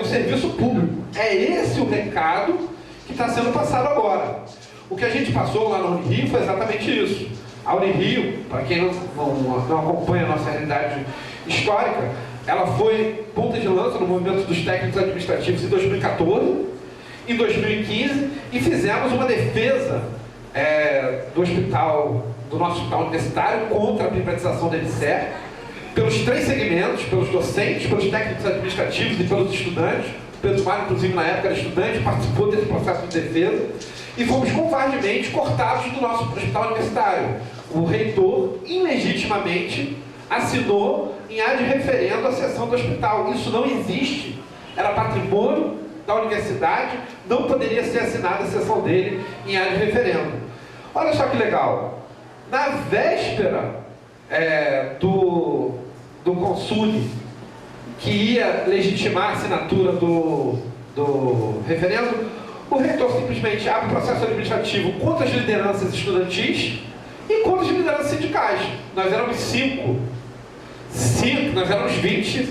serviço público. É esse o recado que está sendo passado agora. O que a gente passou lá na Unirio foi exatamente isso. A Unirio, para quem não acompanha a nossa realidade histórica, ela foi ponta de lança no movimento dos técnicos administrativos em 2014, em 2015, e fizemos uma defesa do nosso hospital universitário contra a privatização da EBSER, pelos 3 segmentos, pelos docentes, pelos técnicos administrativos e pelos estudantes. O Pedro Mário, inclusive, na época era estudante, participou desse processo de defesa, e fomos covardemente cortados do nosso hospital universitário. O reitor, ilegitimamente, assinou em ad referendo a sessão do hospital. Isso não existe. Era patrimônio da universidade, não poderia ser assinada a sessão dele em ad referendo. Olha só que legal. Na véspera do consune, que ia legitimar a assinatura do referendo, o reitor simplesmente abre o processo administrativo contra as lideranças estudantis e contra as lideranças sindicais. Nós éramos 5, nós éramos 20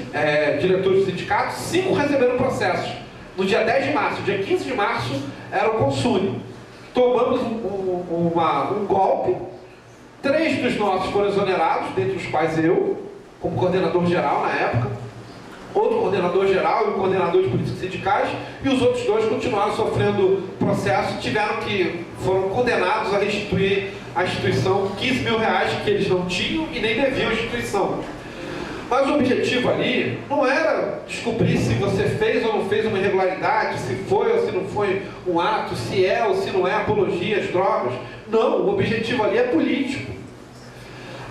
diretores do sindicato, 5 receberam processos. No dia 10 de março, dia 15 de março, era o consune. Tomamos um golpe, 3 dos nossos foram exonerados, dentre os quais eu, como coordenador geral na época, outro coordenador geral e um coordenador de políticas sindicais, e os outros 2 continuaram sofrendo processo, foram condenados a restituir à instituição R$15 mil que eles não tinham e nem deviam à instituição. Mas o objetivo ali não era descobrir se você fez ou não fez uma irregularidade, se foi ou se não foi um ato, se é ou se não é apologia às drogas. Não, o objetivo ali é político.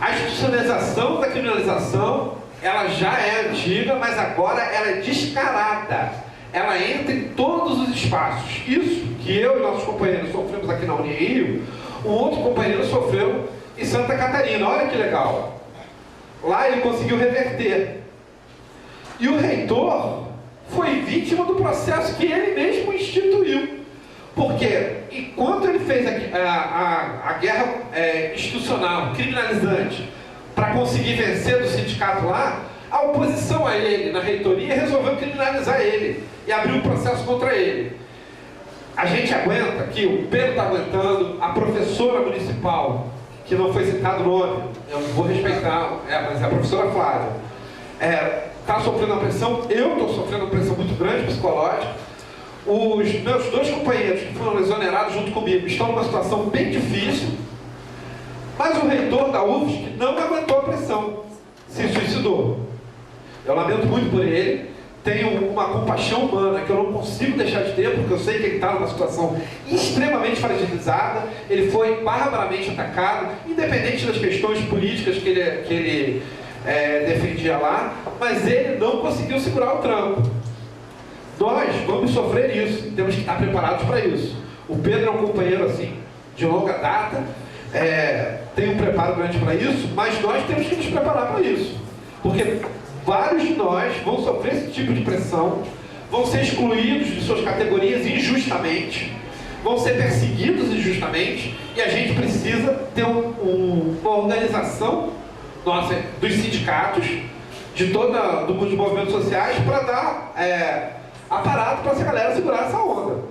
A institucionalização da criminalização, ela já é antiga, mas agora ela é descarada. Ela entra em todos os espaços. Isso que eu e nossos companheiros sofremos aqui na Unirio, um outro companheiro sofreu em Santa Catarina. Olha que legal. Lá ele conseguiu reverter. E o reitor foi vítima do processo que ele mesmo instituiu. Porque enquanto ele fez a guerra institucional, criminalizante, para conseguir vencer do sindicato lá, a oposição a ele na reitoria resolveu criminalizar ele e abriu um processo contra ele. A gente aguenta aqui, o Pedro está aguentando, a professora municipal, que não foi citado o nome, eu vou respeitar, mas é a professora Flávia, está sofrendo uma pressão, eu estou sofrendo uma pressão muito grande psicológica. Os meus 2 companheiros que foram exonerados junto comigo estão numa situação bem difícil, mas o reitor da UFSC não aguentou a pressão, se suicidou. Eu lamento muito por ele, tenho uma compaixão humana que eu não consigo deixar de ter, porque eu sei que ele está numa situação extremamente fragilizada, ele foi barbaramente atacado, independente das questões políticas que ele defendia lá, mas ele não conseguiu segurar o tranco. Nós vamos sofrer isso, temos que estar preparados para isso. O Pedro é um companheiro assim, de longa data, tem um preparo grande para isso, mas nós temos que nos preparar para isso, porque vários de nós vão sofrer esse tipo de pressão, vão ser excluídos de suas categorias injustamente, vão ser perseguidos injustamente, e a gente precisa ter uma organização nossa, dos sindicatos, dos movimentos sociais, para dar aparato para essa galera segurar essa onda.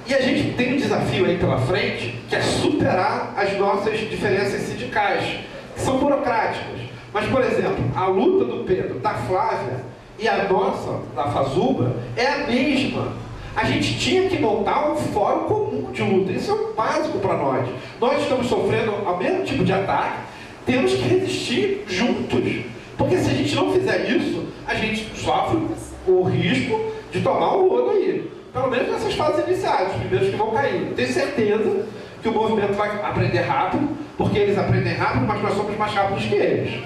E a gente tem um desafio aí pela frente, que é superar as nossas diferenças sindicais, que são burocráticas. Mas, por exemplo, a luta do Pedro, da Flávia e a nossa, da Fazubra, é a mesma. A gente tinha que montar um fórum comum de luta. Isso é o básico para nós. Nós estamos sofrendo o mesmo tipo de ataque, temos que resistir juntos. Porque se a gente não fizer isso, a gente sofre o risco de tomar o ouro aí. Pelo menos nessas fases iniciais, os primeiros que vão cair. Tenho certeza que o movimento vai aprender rápido, porque eles aprendem rápido, mas nós somos mais rápidos que eles.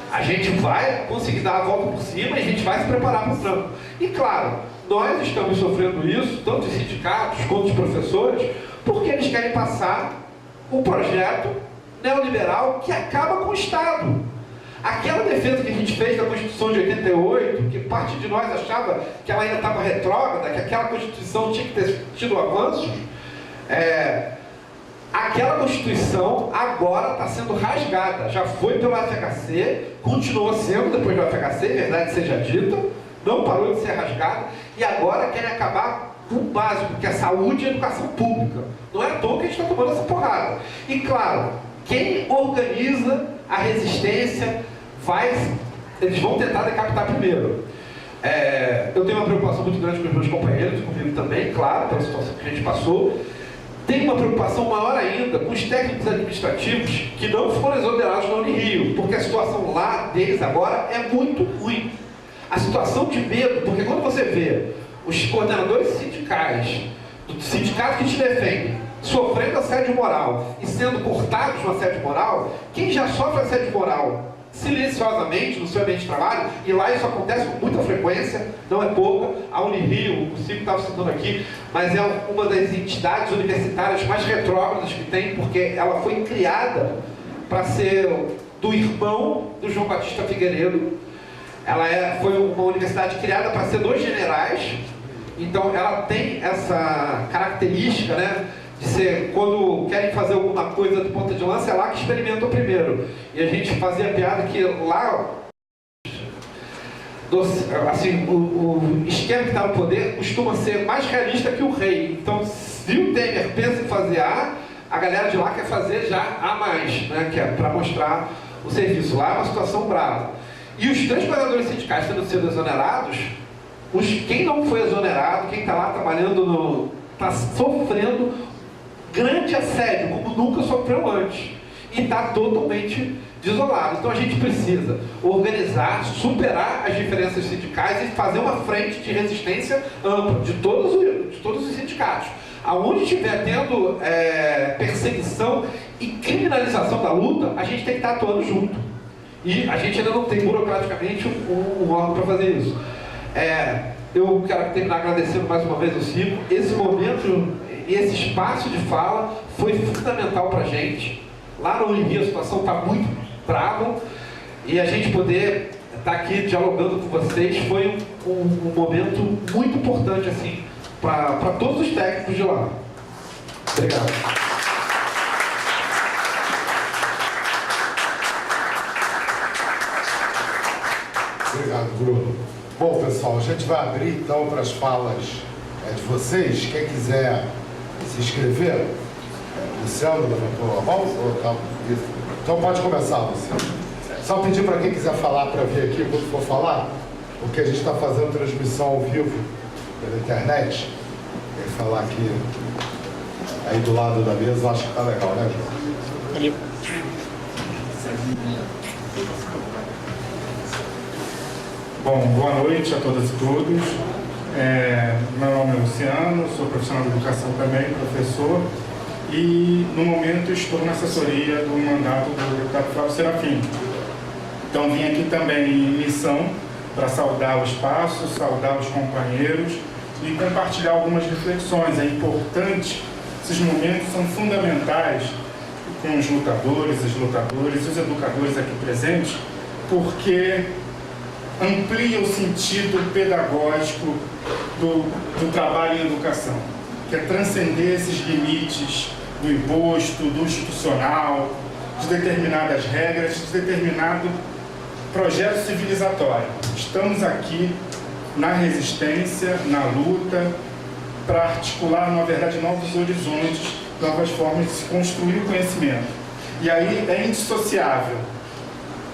A gente vai conseguir dar a volta por cima e a gente vai se preparar para o trampo. E claro, nós estamos sofrendo isso, tanto os sindicatos quanto os professores, porque eles querem passar um projeto neoliberal que acaba com o Estado. Aquela defesa que a gente fez da Constituição de 88, que parte de nós achava que ela ainda estava retrógrada, que aquela Constituição tinha que ter tido avanços, aquela Constituição agora está sendo rasgada. Já foi pelo FHC, continua sendo depois do FHC, verdade seja dita, não parou de ser rasgada, e agora querem acabar com o básico, que é saúde e educação pública. Não é à toa que a gente está tomando essa porrada. E claro, quem organiza a resistência eles vão tentar decapitar primeiro. Eu tenho uma preocupação muito grande com os meus companheiros, comigo também, claro, pela situação que a gente passou. Tem uma preocupação maior ainda com os técnicos administrativos que não foram exonerados na Unirio, porque a situação lá deles agora é muito ruim. A situação de medo, porque quando você vê os coordenadores sindicais, do sindicato que te defendem, sofrendo assédio moral e sendo cortados no assédio moral, quem já sofre assédio moral silenciosamente no seu ambiente de trabalho, e lá isso acontece com muita frequência, não é pouca, a Unirio, o Cico estava citando aqui, mas é uma das entidades universitárias mais retrógradas que tem, porque ela foi criada para ser do irmão do João Batista Figueiredo. Foi uma universidade criada para ser dos generais, então ela tem essa característica, né, de ser, quando querem fazer alguma coisa de ponta de lança, é lá que experimentam primeiro. E a gente fazia piada que lá, assim, o esquema que está no poder costuma ser mais realista que o rei. Então, se o Temer pensa em fazer a galera de lá quer fazer já A mais, né, que é para mostrar o serviço. Lá é uma situação brava. E os 3 coordenadores sindicais tendo sido exonerados, quem não foi exonerado, quem está lá trabalhando, está sofrendo grande assédio, como nunca sofreu antes. E está totalmente desolado. Então a gente precisa organizar, superar as diferenças sindicais e fazer uma frente de resistência ampla de todos os sindicatos. Aonde estiver tendo perseguição e criminalização da luta, a gente tem que estar atuando junto. E a gente ainda não tem burocraticamente um órgão para fazer isso. Eu quero terminar agradecendo mais uma vez ao Cico. Esse momento e esse espaço de fala foi fundamental para a gente. Lá na Unirio a situação está muito brava e a gente poder estar aqui dialogando com vocês foi um momento muito importante assim, para todos os técnicos de lá. Obrigado. Obrigado, Bruno. Bom, pessoal, a gente vai abrir então para as falas de vocês. Quem quiser se inscrever, Luciano levantou a mão? Então pode começar, Luciano. Só pedir para quem quiser falar para vir aqui quando for falar, porque a gente está fazendo transmissão ao vivo pela internet. Quem falar aqui aí do lado da mesa, acho que está legal, né, João? Ali. Bom, boa noite a todas e todos. Meu nome é Luciano, sou profissional de educação também, professor, e no momento estou na assessoria do mandato do deputado Flávio Serafim. Então vim aqui também em missão para saudar o espaço, saudar os companheiros e compartilhar algumas reflexões. É importante, esses momentos são fundamentais com os lutadores, as lutadoras e os educadores aqui presentes, porque amplia o sentido pedagógico do trabalho em educação, que é transcender esses limites do imposto, do institucional, de determinadas regras, de determinado projeto civilizatório. Estamos aqui na resistência, na luta, para articular, na verdade, novos horizontes, novas formas de se construir o conhecimento. E aí é indissociável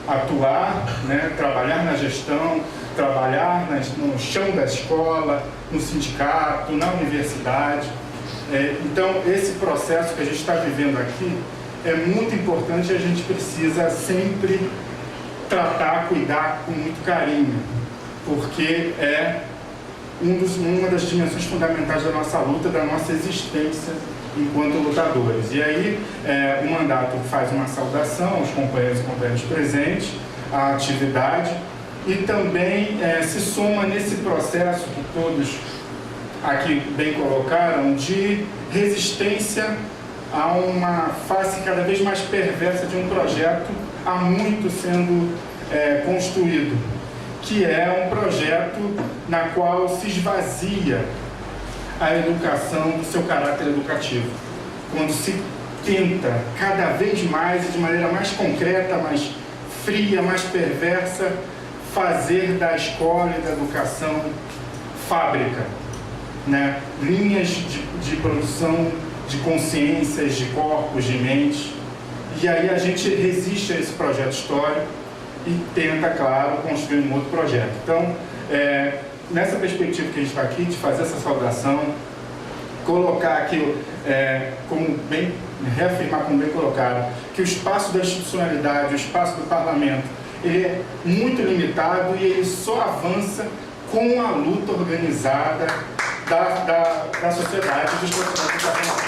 atuar, né, trabalhar na gestão, trabalhar no chão da escola, no sindicato, na universidade. Então, esse processo que a gente está vivendo aqui é muito importante e a gente precisa sempre tratar, cuidar com muito carinho, porque é uma das dimensões fundamentais da nossa luta, da nossa existência enquanto lutadores. E aí o mandato faz uma saudação aos companheiros e companheiras presentes, à atividade, e também se soma nesse processo que todos aqui bem colocaram, de resistência a uma face cada vez mais perversa de um projeto há muito sendo construído, que é um projeto na qual se esvazia a educação do seu caráter educativo, quando se tenta cada vez mais, de maneira mais concreta, mais fria, mais perversa, fazer da escola e da educação fábrica, né? Linhas de produção de consciências, de corpos, de mentes. E aí a gente resiste a esse projeto histórico e tenta, claro, construir um outro projeto. Então, nessa perspectiva que a gente está aqui, de fazer essa saudação, colocar aqui, reafirmar como bem colocado, que o espaço da institucionalidade, o espaço do parlamento, ele é muito limitado e ele só avança com a luta organizada da sociedade, dos profissionais da formação.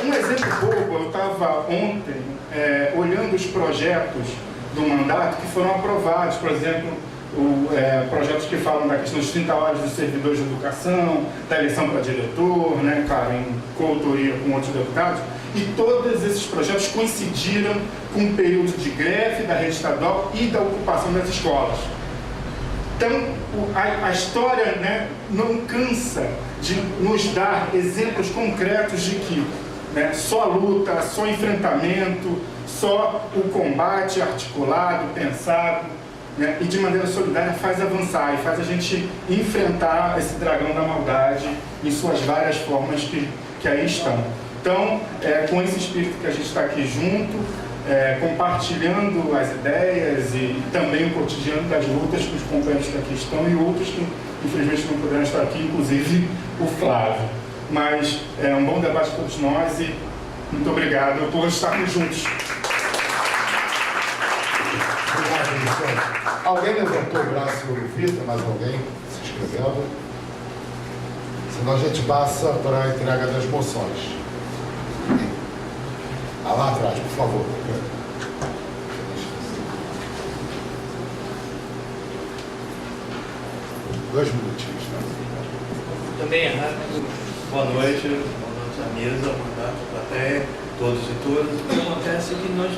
Um exemplo bobo, eu estava ontem olhando os projetos do mandato que foram aprovados, por exemplo, projetos que falam da questão dos 30 horas dos servidores de educação, da eleição para diretor, né, claro, em coautoria com outros deputados, e todos esses projetos coincidiram com o período de greve da rede estadual e da ocupação das escolas. Então, a história, né, não cansa de nos dar exemplos concretos de que, né, só a luta, só enfrentamento, só o combate articulado, pensado, né, e de maneira solidária faz avançar e faz a gente enfrentar esse dragão da maldade em suas várias formas que aí estão. Então, com esse espírito que a gente está aqui junto, compartilhando as ideias e também o cotidiano das lutas com os companheiros que aqui estão e outros que infelizmente não puderam estar aqui, inclusive o Flávio. Mas é um bom debate para todos nós e muito obrigado por estarmos juntos. Obrigado, Luciano. Alguém levantou o braço e ouviu vista? Mais alguém se inscrevendo? Senão a gente passa para a entrega das moções. Lá atrás, por favor. 2 minutinhos. Tá? Também é rápido. Boa noite à mesa, boa noite à plateia, todos e todas. O que acontece é que nós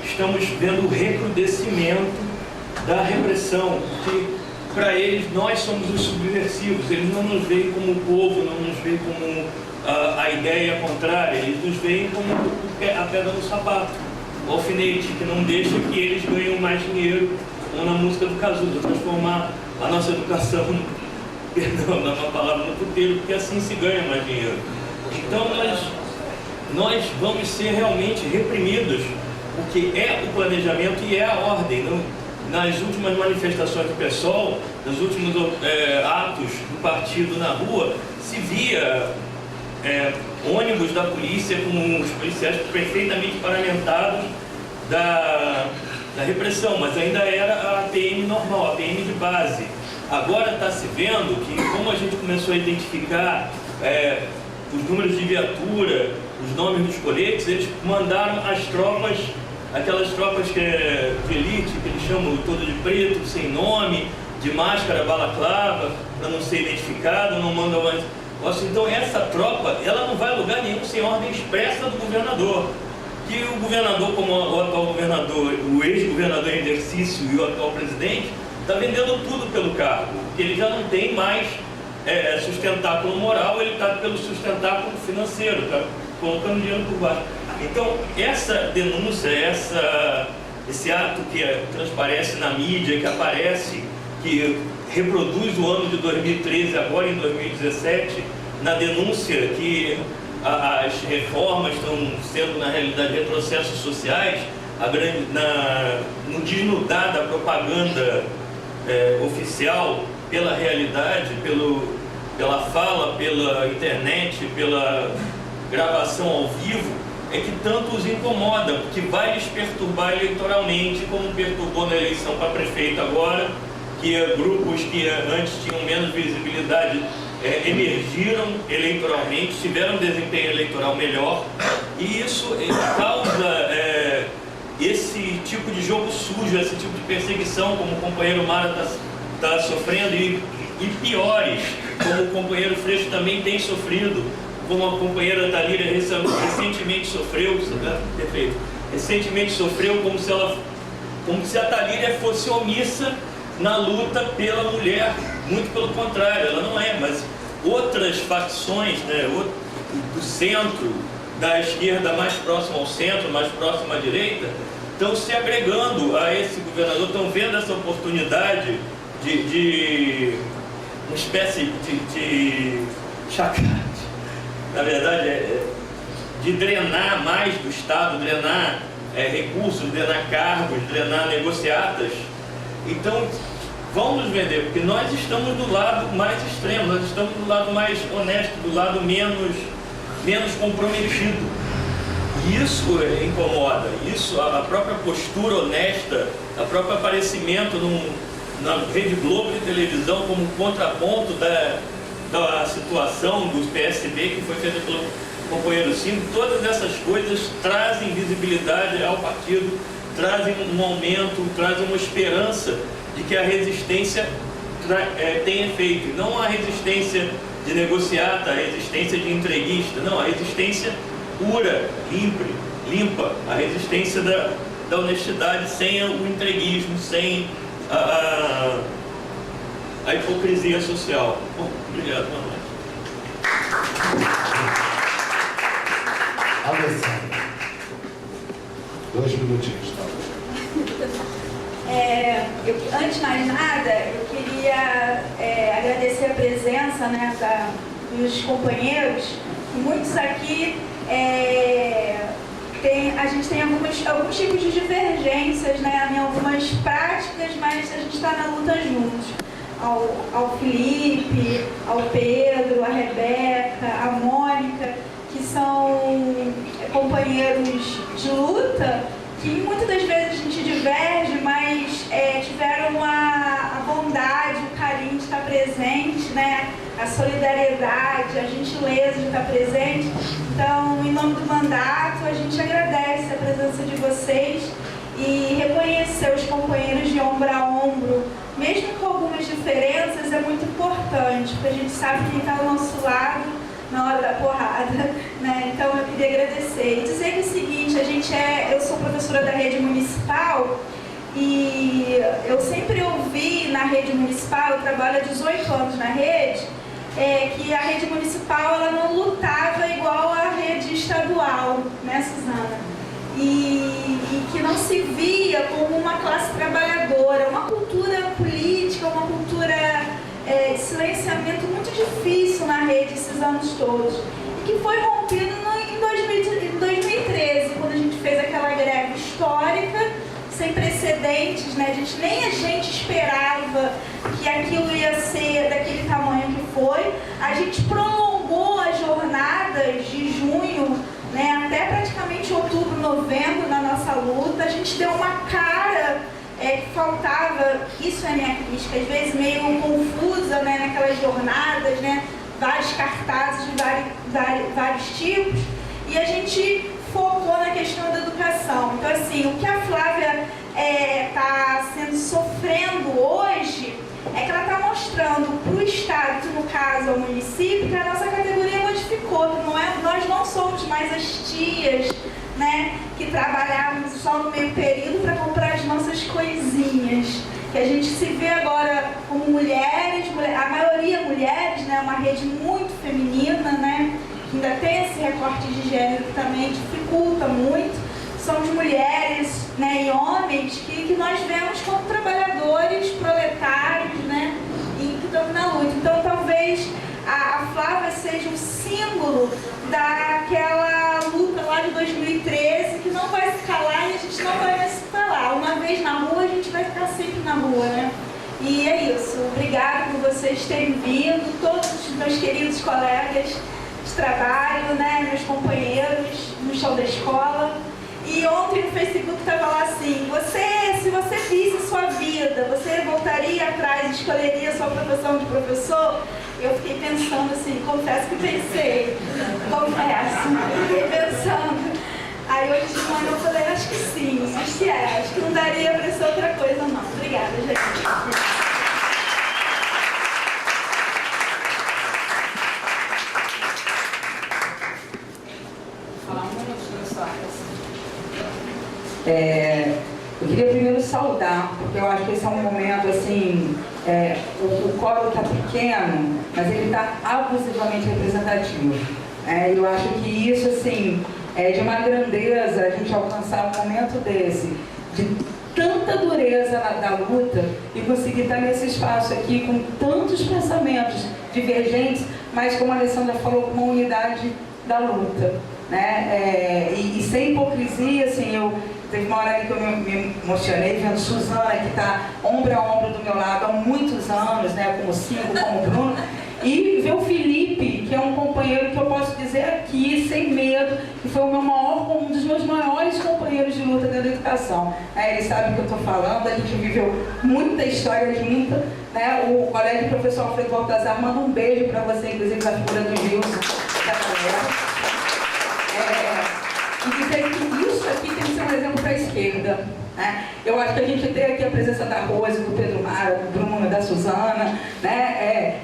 estamos vendo o recrudescimento da repressão, que para eles nós somos os subversivos, eles não nos veem como povo, não nos veem como a ideia contrária, eles nos veem como a pedra no sapato, o alfinete que não deixa que eles ganhem mais dinheiro, como na música do Cazuza, transformar a nossa educação, perdão, na palavra, no puteiro, porque assim se ganha mais dinheiro. Então nós vamos ser realmente reprimidos, porque é o planejamento e é a ordem. Nas últimas manifestações do PSOL, nos últimos atos do partido na rua, se via ônibus da polícia com os policiais perfeitamente paramentados da repressão, mas ainda era a PM normal, a PM de base. Agora está se vendo que, como a gente começou a identificar os números de viatura, os nomes dos coletes, eles mandaram as tropas, aquelas tropas de elite, que eles chamam todo de preto, sem nome, de máscara, balaclava, para não ser identificado, não mandam mais. Então essa tropa, ela não vai a lugar nenhum sem ordem expressa do governador. Que o governador, como o atual governador, o ex-governador em exercício e o atual presidente, está vendendo tudo pelo cargo, porque ele já não tem mais sustentáculo moral, ele está pelo sustentáculo financeiro, está colocando dinheiro por baixo. Então, essa denúncia, esse ato que transparece na mídia, que aparece, que reproduz o ano de 2013, agora em 2017, na denúncia que as reformas estão sendo, na realidade, retrocessos sociais, no desnudar da propaganda oficial pela realidade, pela fala, pela internet, pela gravação ao vivo, é que tanto os incomoda, porque vai lhes perturbar eleitoralmente, como perturbou na eleição para prefeito agora, que grupos que antes tinham menos visibilidade emergiram eleitoralmente, tiveram um desempenho eleitoral melhor, e isso causa esse tipo de jogo sujo, esse tipo de perseguição, como o companheiro Mara está sofrendo, e piores, como o companheiro Freixo também tem sofrido, como a companheira Thalíria recentemente sofreu, né? Perfeito. Recentemente sofreu como se a Thalíria fosse omissa na luta pela mulher. Muito pelo contrário, ela não é, mas outras facções, né, do centro, da esquerda mais próxima ao centro, mais próxima à direita, estão se agregando a esse governador, estão vendo essa oportunidade de uma espécie de chacate, na verdade, de drenar mais do Estado, drenar recursos, drenar cargos, drenar negociatas. Então, vão nos vender, porque nós estamos do lado mais extremo, nós estamos do lado mais honesto, do lado menos comprometido. E isso incomoda, isso, a própria postura honesta, o próprio aparecimento na Rede Globo de televisão como contraponto da situação do PSB que foi feita pelo companheiro Ciro, todas essas coisas trazem visibilidade ao partido, trazem um aumento, trazem uma esperança de que a resistência tem efeito, não a resistência de negociata, a resistência de entreguista, não, a resistência pura, limpa, a resistência da honestidade sem o entreguismo, sem a hipocrisia social. Bom, obrigado, boa noite. Alessandra, 2 minutinhos, tá? Antes de mais nada, eu queria agradecer a presença, né, dos companheiros. Muitos aqui a gente tem alguns tipos de divergências, né, em algumas práticas, mas a gente está na luta juntos. Ao Felipe, ao Pedro, a Rebeca, a Mônica, que são companheiros de luta, que muitas das vezes a gente diverge, mas tiveram a bondade, o carinho de estar presente, né? A solidariedade, a gentileza de estar presente. Então, em nome do mandato, a gente agradece a presença de vocês e reconhecer os companheiros de ombro a ombro, mesmo com algumas diferenças, é muito importante, porque a gente sabe quem está ao nosso lado na hora da porrada, né? Então eu queria agradecer e dizer que é o seguinte, eu sou professora da rede municipal e eu sempre ouvi na rede municipal, eu trabalho há 18 anos na rede, que a rede municipal ela não lutava igual a rede estadual, né, Suzana? E que não se via como uma classe trabalhadora, uma cultura política, uma cultura de silenciamento muito difícil na rede esses anos todos, e que foi rompido em 2013, quando a gente fez aquela greve histórica, sem precedentes, né? Nem a gente esperava que aquilo ia ser daquele tamanho que foi. A gente prolongou as jornadas de junho, né, até praticamente outubro, novembro na nossa luta. A gente deu uma cara que faltava, isso é minha crítica, às vezes meio confusa, né, naquelas jornadas, né, vários cartazes de vários tipos, e a gente focou na questão da educação. Então, assim, o que a Flávia está sofrendo hoje é que ela está mostrando para o Estado, que no caso é o município, que a nossa categoria modificou, que nós não somos mais as tias, né, que trabalhávamos só no meio período para comprar as nossas coisinhas. Que a gente se vê agora como mulheres, a maioria mulheres, né, uma rede muito feminina, né, que ainda tem esse recorte de gênero que também dificulta muito. Somos mulheres, né, e homens que nós vemos como trabalhadores, proletários, né, e que estamos na luta. Então, talvez a Flávia seja um símbolo daquela luta lá de 2013, que não vai se calar e a gente não vai mais se calar. Uma vez na rua, a gente vai ficar sempre na rua, né? E é isso. Obrigada por vocês terem vindo, todos os meus queridos colegas. trabalho, né, meus companheiros no chão da escola. E ontem no Facebook estava lá assim, se você visse sua vida, você voltaria atrás, escolheria sua profissão de professor? Eu fiquei pensando assim, confesso que pensei, fiquei pensando. Aí hoje de manhã eu falei, acho que sim, acho que não daria para ser outra coisa não. Obrigada, gente. Eu queria primeiro saudar, porque eu acho que esse é um momento assim, o coro está pequeno, mas ele está abusivamente representativo. Eu acho que isso assim, é de uma grandeza a gente alcançar um momento desse, de tanta dureza da luta e conseguir estar nesse espaço aqui com tantos pensamentos divergentes, mas como a Alessandra falou, com uma unidade da luta. E sem hipocrisia, assim, teve uma hora ali que eu me emocionei vendo Suzana, que está ombro a ombro do meu lado há muitos anos, como Cinco, como Bruno, e ver o Felipe, que é um companheiro que eu posso dizer aqui, sem medo, que foi um dos meus maiores companheiros de luta dentro da educação. Ele sabe o que eu estou falando, a gente viveu muita história junta. O colega e professor Alfredo Baltazar manda um beijo para você, inclusive da figura do Gilson, da galera. E dizer que isso aqui tem que ser um exemplo para a esquerda. Eu acho que a gente tem aqui a presença da Rose, do Pedro Mara, do Bruno, da Suzana,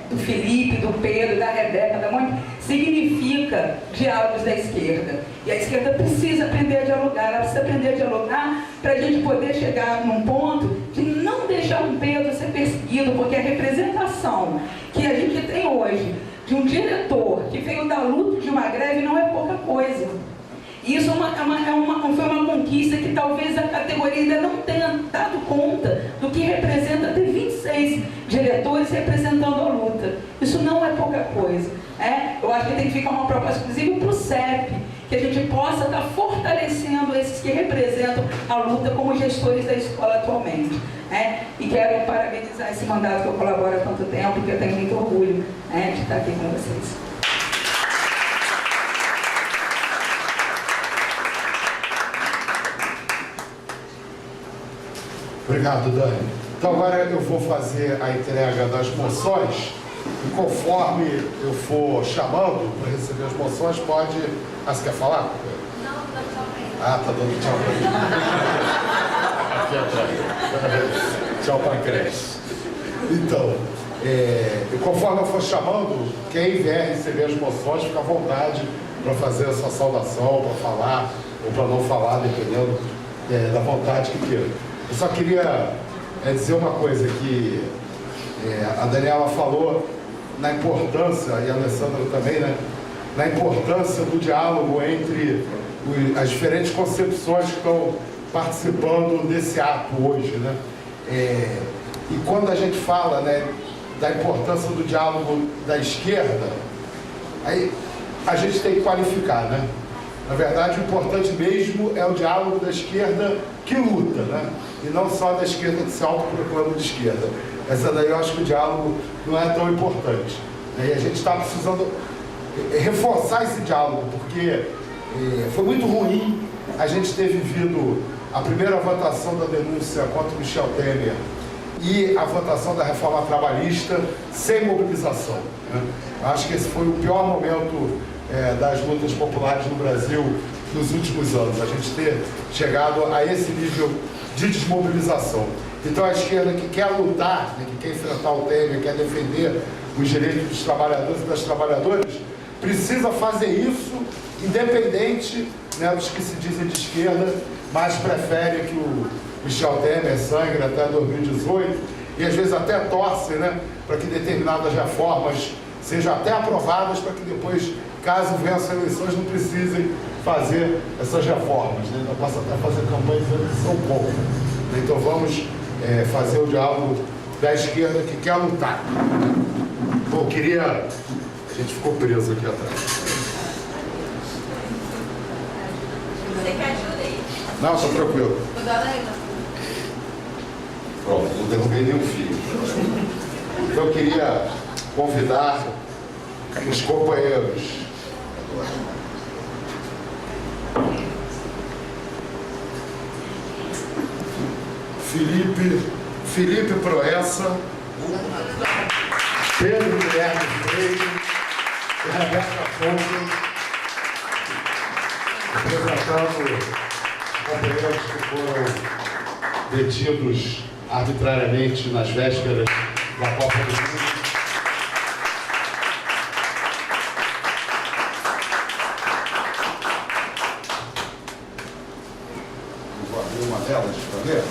do Felipe, do Pedro, da Rebeca, da Mônica, significa diálogos da esquerda. E a esquerda precisa aprender a dialogar, ela precisa aprender a dialogar para a gente poder chegar num ponto de não deixar um Pedro ser perseguido, porque a representação que a gente tem hoje de um diretor que veio da luta de uma greve não é pouca coisa. Isso foi uma conquista que talvez a categoria ainda não tenha dado conta do que representa ter 26 diretores representando a luta. Isso não é pouca coisa. Eu acho que tem que ficar uma proposta, inclusive, para o CEP, que a gente possa estar fortalecendo esses que representam a luta como gestores da escola atualmente. E quero parabenizar esse mandato que eu colaboro há tanto tempo, que eu tenho muito orgulho de estar aqui com vocês. Obrigado, Dani. Então agora eu vou fazer a entrega das moções e conforme eu for chamando para receber as moções, pode... você quer falar? Não, tchau pra ele. Tá dando tchau para ele. Aqui atrás. Tchau, Pancrés. Então, conforme eu for chamando, quem vier receber as moções, fica à vontade para fazer essa saudação, para falar ou para não falar, dependendo da vontade que queira. Eu só queria dizer uma coisa que a Daniela falou na importância, e a Alessandra também, na importância do diálogo entre as diferentes concepções que estão participando desse ato hoje, e quando a gente fala da importância do diálogo da esquerda, aí a gente tem que qualificar, Na verdade, o importante mesmo é o diálogo da esquerda que luta, e não só da esquerda que se autoproclama de esquerda. Essa daí eu acho que o diálogo não é tão importante. E a gente está precisando reforçar esse diálogo, porque foi muito ruim a gente ter vivido a primeira votação da denúncia contra o Michel Temer e a votação da reforma trabalhista sem mobilização. Eu acho que esse foi o pior momento das lutas populares no Brasil nos últimos anos, a gente ter chegado a esse nível de desmobilização. Então a esquerda que quer lutar, que quer enfrentar o Temer, quer defender os direitos dos trabalhadores e das trabalhadoras, precisa fazer isso independente dos que se dizem de esquerda, mas preferem que o Michel Temer sangre até 2018 e às vezes até torcem para que determinadas reformas sejam até aprovadas para que depois, caso vençam eleições, não precisem fazer essas reformas. Então posso até fazer campanhas que são poucas. Então vamos fazer o diálogo da esquerda que quer lutar. Bom, a gente ficou preso aqui atrás. Você quer ajuda aí? Não, só tranquilo. Cuidado aí, Pronto, não derrubei nenhum fio. Então eu queria convidar os companheiros Felipe Proença, Pedro Guilherme Freire e Rebeca Fongo, representando os companheiros que foram detidos arbitrariamente nas vésperas da Copa do Mundo. Vou abrir uma delas para ver.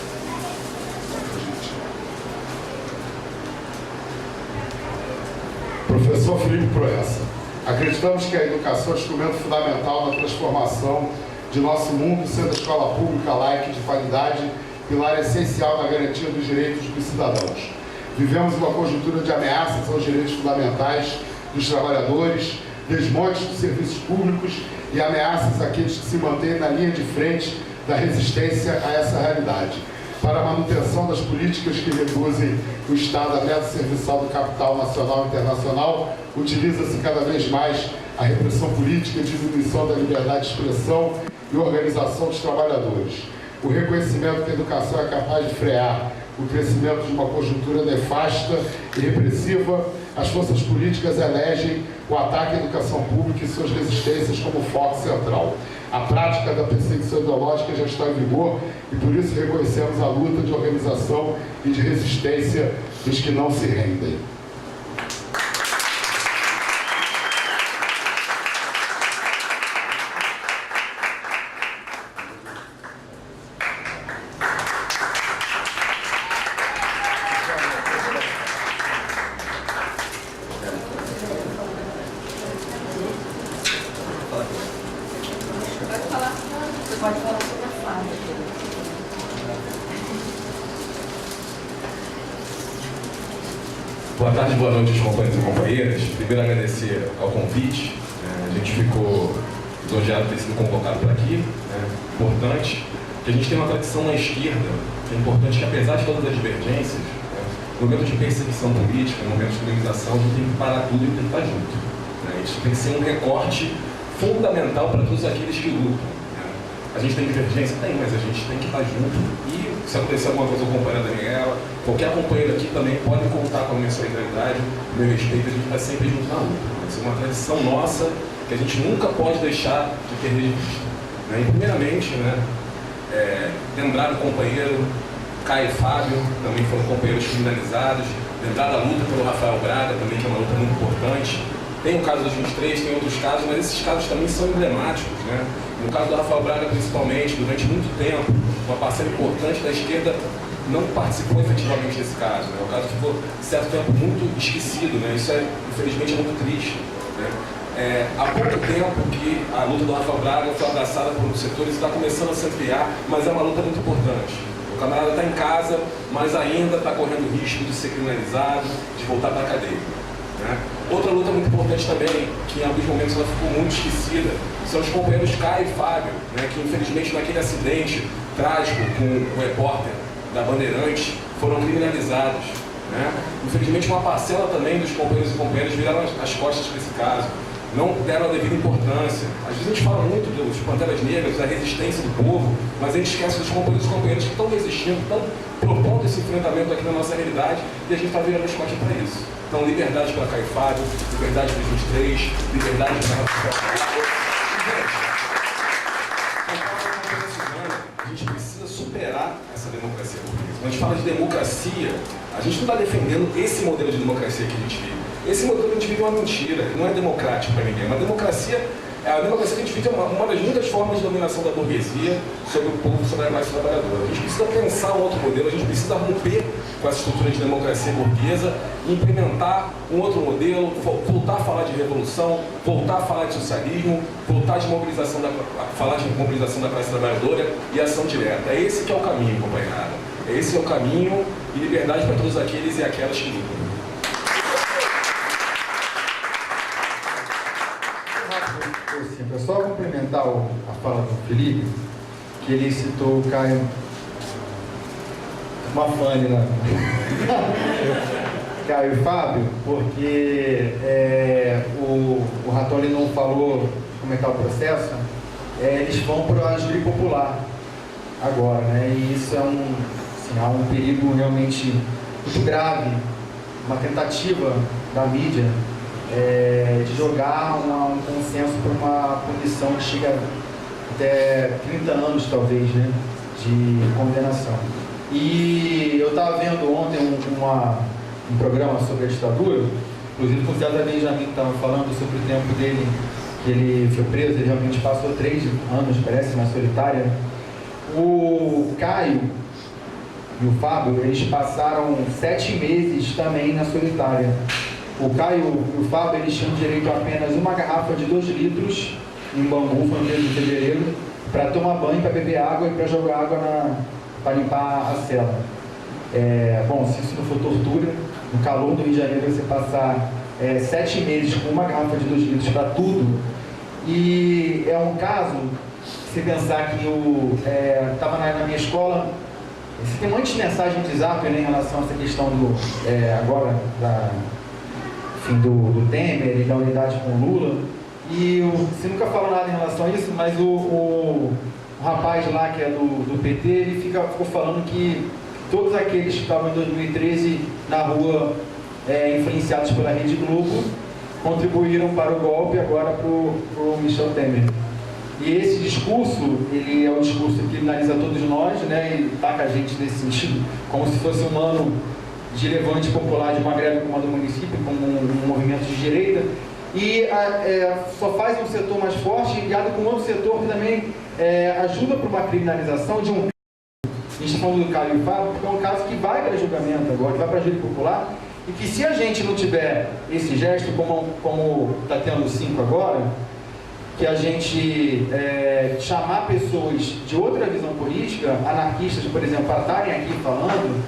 Professor Felipe Proença, acreditamos que a educação é um instrumento fundamental na transformação de nosso mundo, sendo a escola pública laica e de qualidade pilar essencial na garantia dos direitos dos cidadãos. Vivemos uma conjuntura de ameaças aos direitos fundamentais dos trabalhadores, desmontes dos serviços públicos e ameaças àqueles que se mantêm na linha de frente da resistência a essa realidade. Para a manutenção das políticas que reduzem o Estado à meta serviçal do capital nacional e internacional, utiliza-se cada vez mais a repressão política e diminuição da liberdade de expressão e organização dos trabalhadores. O reconhecimento que a educação é capaz de frear o crescimento de uma conjuntura nefasta e repressiva, as forças políticas elegem o ataque à educação pública e suas resistências como foco central. A prática da perseguição ideológica já está em vigor e por isso reconhecemos a luta de organização e de resistência dos que não se rendem. Pode falar sobre a fala. Boa tarde, boa noite, companheiros e companheiras. Primeiro, agradecer ao convite. A gente ficou lisonjeado de ter sido convocado por aqui. Importante que a gente tem uma tradição na esquerda, que é importante que, apesar de todas as divergências, no momento de perseguição política, no momento de criminalização, a gente tem que parar tudo e tem que estar junto. Isso tem que ser um recorte fundamental para todos aqueles que lutam. A gente tem divergência? Tem, mas a gente tem que estar junto. E se acontecer alguma coisa com a companheira Daniela, qualquer companheiro aqui também pode contar com a minha solidariedade, o meu respeito, a gente está sempre junto na luta. Isso é uma tradição nossa que a gente nunca pode deixar de ter de vista. E primeiramente, lembrar do companheiro Caio e Fábio, também foram companheiros criminalizados, lembrar da luta pelo Rafael Braga, também que é uma luta muito importante. Tem o caso dos 23, tem outros casos, mas esses casos também são emblemáticos, No caso do Rafael Braga, principalmente, durante muito tempo, uma parcela importante da esquerda não participou efetivamente desse caso. O caso ficou, certo tempo, muito esquecido. Isso, infelizmente, é muito triste. Há pouco tempo que a luta do Rafael Braga foi abraçada por outros setores e está começando a se ampliar, mas é uma luta muito importante. O camarada está em casa, mas ainda está correndo risco de ser criminalizado, de voltar para a cadeia. Outra luta muito importante também, que em alguns momentos ela ficou muito esquecida, são os companheiros Caio e Fábio, que infelizmente naquele acidente trágico com o repórter da Bandeirantes foram criminalizados. Infelizmente uma parcela também dos companheiros e companheiras viraram as costas para esse caso, não deram a devida importância. Às vezes a gente fala muito dos Panteras Negras, da resistência do povo, mas a gente esquece dos companheiros e companheiras que estão resistindo, estão propondo esse enfrentamento aqui na nossa realidade e a gente está virando as costas para isso. Então, liberdade para Caio e Fábio, liberdade para os 23, liberdade para a gente precisa superar essa democracia burguesa. Quando a gente fala de democracia, a gente não está defendendo esse modelo de democracia que a gente vive. Esse modelo que a gente vive é uma mentira, não é democrático para ninguém. A democracia que a gente vive é uma das muitas formas de dominação da burguesia sobre o povo, sobre a classe trabalhadora. A gente precisa pensar um outro modelo, a gente precisa romper com essa estrutura de democracia burguesa, implementar um outro modelo, voltar a falar de revolução, voltar a falar de socialismo, voltar de falar de mobilização da classe trabalhadora e ação direta. É esse que é o caminho, companheirada. Esse é o caminho e liberdade para todos aqueles e aquelas que lutam. É só complementar a fala do Felipe, que ele citou o Caio, uma fane lá, Caio e Fábio, porque o Ratoli não falou como é que está o processo, eles vão para a júri popular agora, né? E isso há um perigo realmente muito grave, uma tentativa da mídia de jogar um consenso para uma punição que chega até 30 anos, talvez, né, de condenação. E eu estava vendo ontem um programa sobre a ditadura, inclusive com o César Benjamin, que estava falando sobre o tempo dele, que ele foi preso, ele realmente passou 3 anos, parece, na solitária. O Caio e o Fábio, eles passaram 7 meses também na solitária. O Caio e o Fábio, eles tinham direito a apenas uma garrafa de 2 litros em Bangu, foi no mês de fevereiro, para tomar banho, para beber água e para jogar água para limpar a cela. Bom, se isso não for tortura, no calor do Rio de Janeiro, você passar 7 meses com uma garrafa de 2 litros para tudo. E é um caso, se pensar que eu estava na minha escola, você tem um monte de mensagem de zap, né, em relação a essa questão agora do Temer e da unidade com o Lula. E você nunca fala nada em relação a isso, mas o rapaz lá que é do PT, ele ficou falando que todos aqueles que estavam em 2013 na rua influenciados pela Rede Globo contribuíram para o golpe, agora para o Michel Temer. E esse discurso, ele é um discurso que criminaliza todos nós, né, e taca a gente nesse sentido, como se fosse um ano de levante popular de uma greve como a do município, como um movimento de direita, e só faz um setor mais forte, ligado com outro setor que também ajuda para uma criminalização de um... A gente está falando do Caio e Fábio, porque é um caso que vai para julgamento agora, que vai para júri popular, e que se a gente não tiver esse gesto, como está tendo 5 agora, que a gente chamar pessoas de outra visão política, anarquistas, por exemplo, para estarem aqui falando,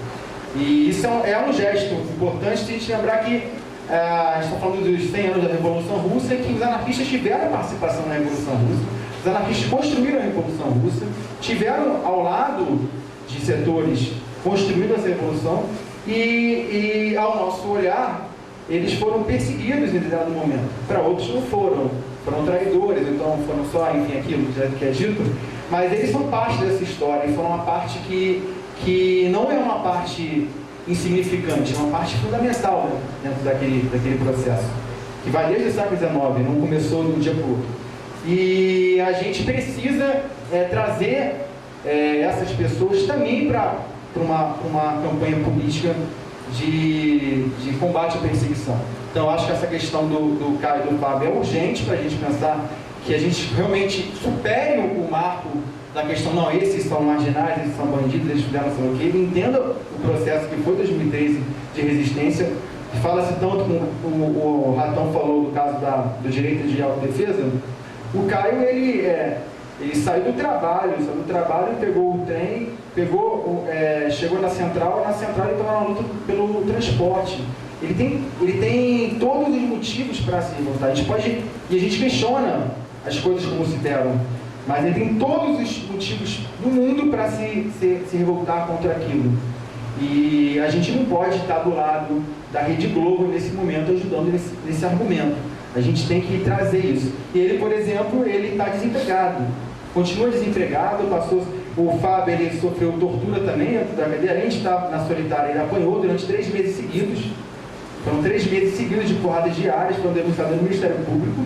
e isso é um gesto importante se a gente lembrar que a gente está falando dos 100 anos da Revolução Russa e que os anarquistas tiveram participação na Revolução Russa, os anarquistas construíram a Revolução Russa, tiveram ao lado de setores construindo essa Revolução e ao nosso olhar, eles foram perseguidos em determinado momento. Para outros não foram traidores, então foram só, enfim, aquilo que é dito, mas eles são parte dessa história e foram uma parte que não é uma parte insignificante, é uma parte fundamental, né, dentro daquele processo, que vai desde o século XIX, não começou de um dia para o outro. E a gente precisa trazer essas pessoas também para uma campanha política de combate à perseguição. Então, acho que essa questão do Caio e do Fábio é urgente para a gente pensar que a gente realmente supere o marco da questão, não, esses são marginais, esses são bandidos, eles fizeram sei lá o quê, entenda o processo que foi 2013 de resistência, que fala-se tanto como o Ratão falou do caso do direito de autodefesa. O Caio, ele saiu do trabalho, pegou o trem, chegou na central ele estava na luta pelo transporte. Ele tem todos os motivos para se revoltar. A gente questiona as coisas como se deram, mas ele tem todos os motivos do mundo para se revoltar contra aquilo. E a gente não pode estar do lado da Rede Globo nesse momento, ajudando nesse argumento. A gente tem que trazer isso. E ele, por exemplo, ele está desempregado. Continua desempregado, o Fábio, ele sofreu tortura também dentro da cadeia. A gente está na solitária, ele apanhou durante 3 meses seguidos. Foram 3 meses seguidos de porradas diárias, foram denunciados no Ministério Público.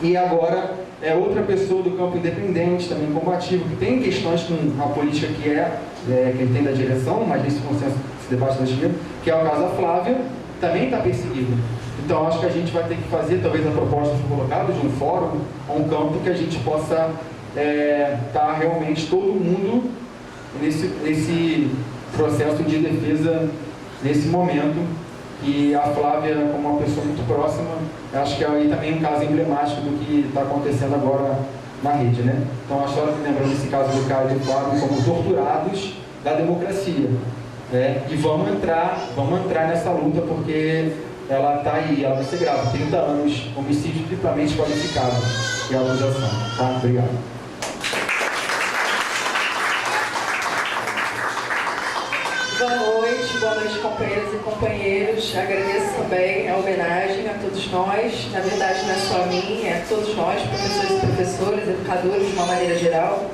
E agora é outra pessoa do campo independente, também combativo, que tem questões com a política que ele tem da direção, mas nesse consenso se debate da esquerda, que é o caso da Flávia, também está perseguido. Então acho que a gente vai ter que fazer, talvez a proposta foi colocada, de um fórum, ou um campo que a gente possa estar realmente todo mundo nesse processo de defesa nesse momento. E a Flávia, como uma pessoa muito próxima, acho que aí também é um caso emblemático do que está acontecendo agora na rede, né? Então a história me lembra desse caso do Caio e do Fábio como torturados da democracia, né? E vamos entrar nessa luta porque ela está aí, ela vai ser grave, 30 anos, homicídio triplamente qualificado, que é a acusação, tá? Obrigado. Boa noite. noite, companheiras e companheiros. Agradeço também a homenagem a todos nós. Na verdade, não é só a mim, é a todos nós, professores e professoras, educadores de uma maneira geral.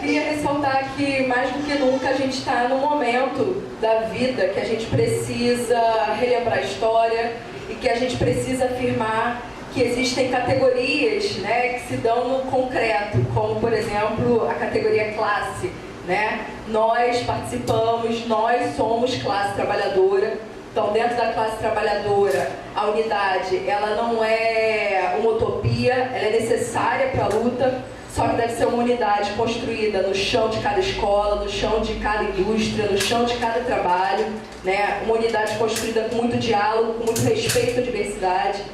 Queria ressaltar que, mais do que nunca, a gente está num momento da vida que a gente precisa relembrar a história e que a gente precisa afirmar que existem categorias, né, que se dão no concreto, como, por exemplo, a categoria classe. Né? Nós participamos, nós somos classe trabalhadora. Então, dentro da classe trabalhadora, a unidade, ela não é uma utopia, ela é necessária para a luta, só que deve ser uma unidade construída no chão de cada escola, no chão de cada indústria, no chão de cada trabalho, né? Uma unidade construída com muito diálogo, com muito respeito à diversidade.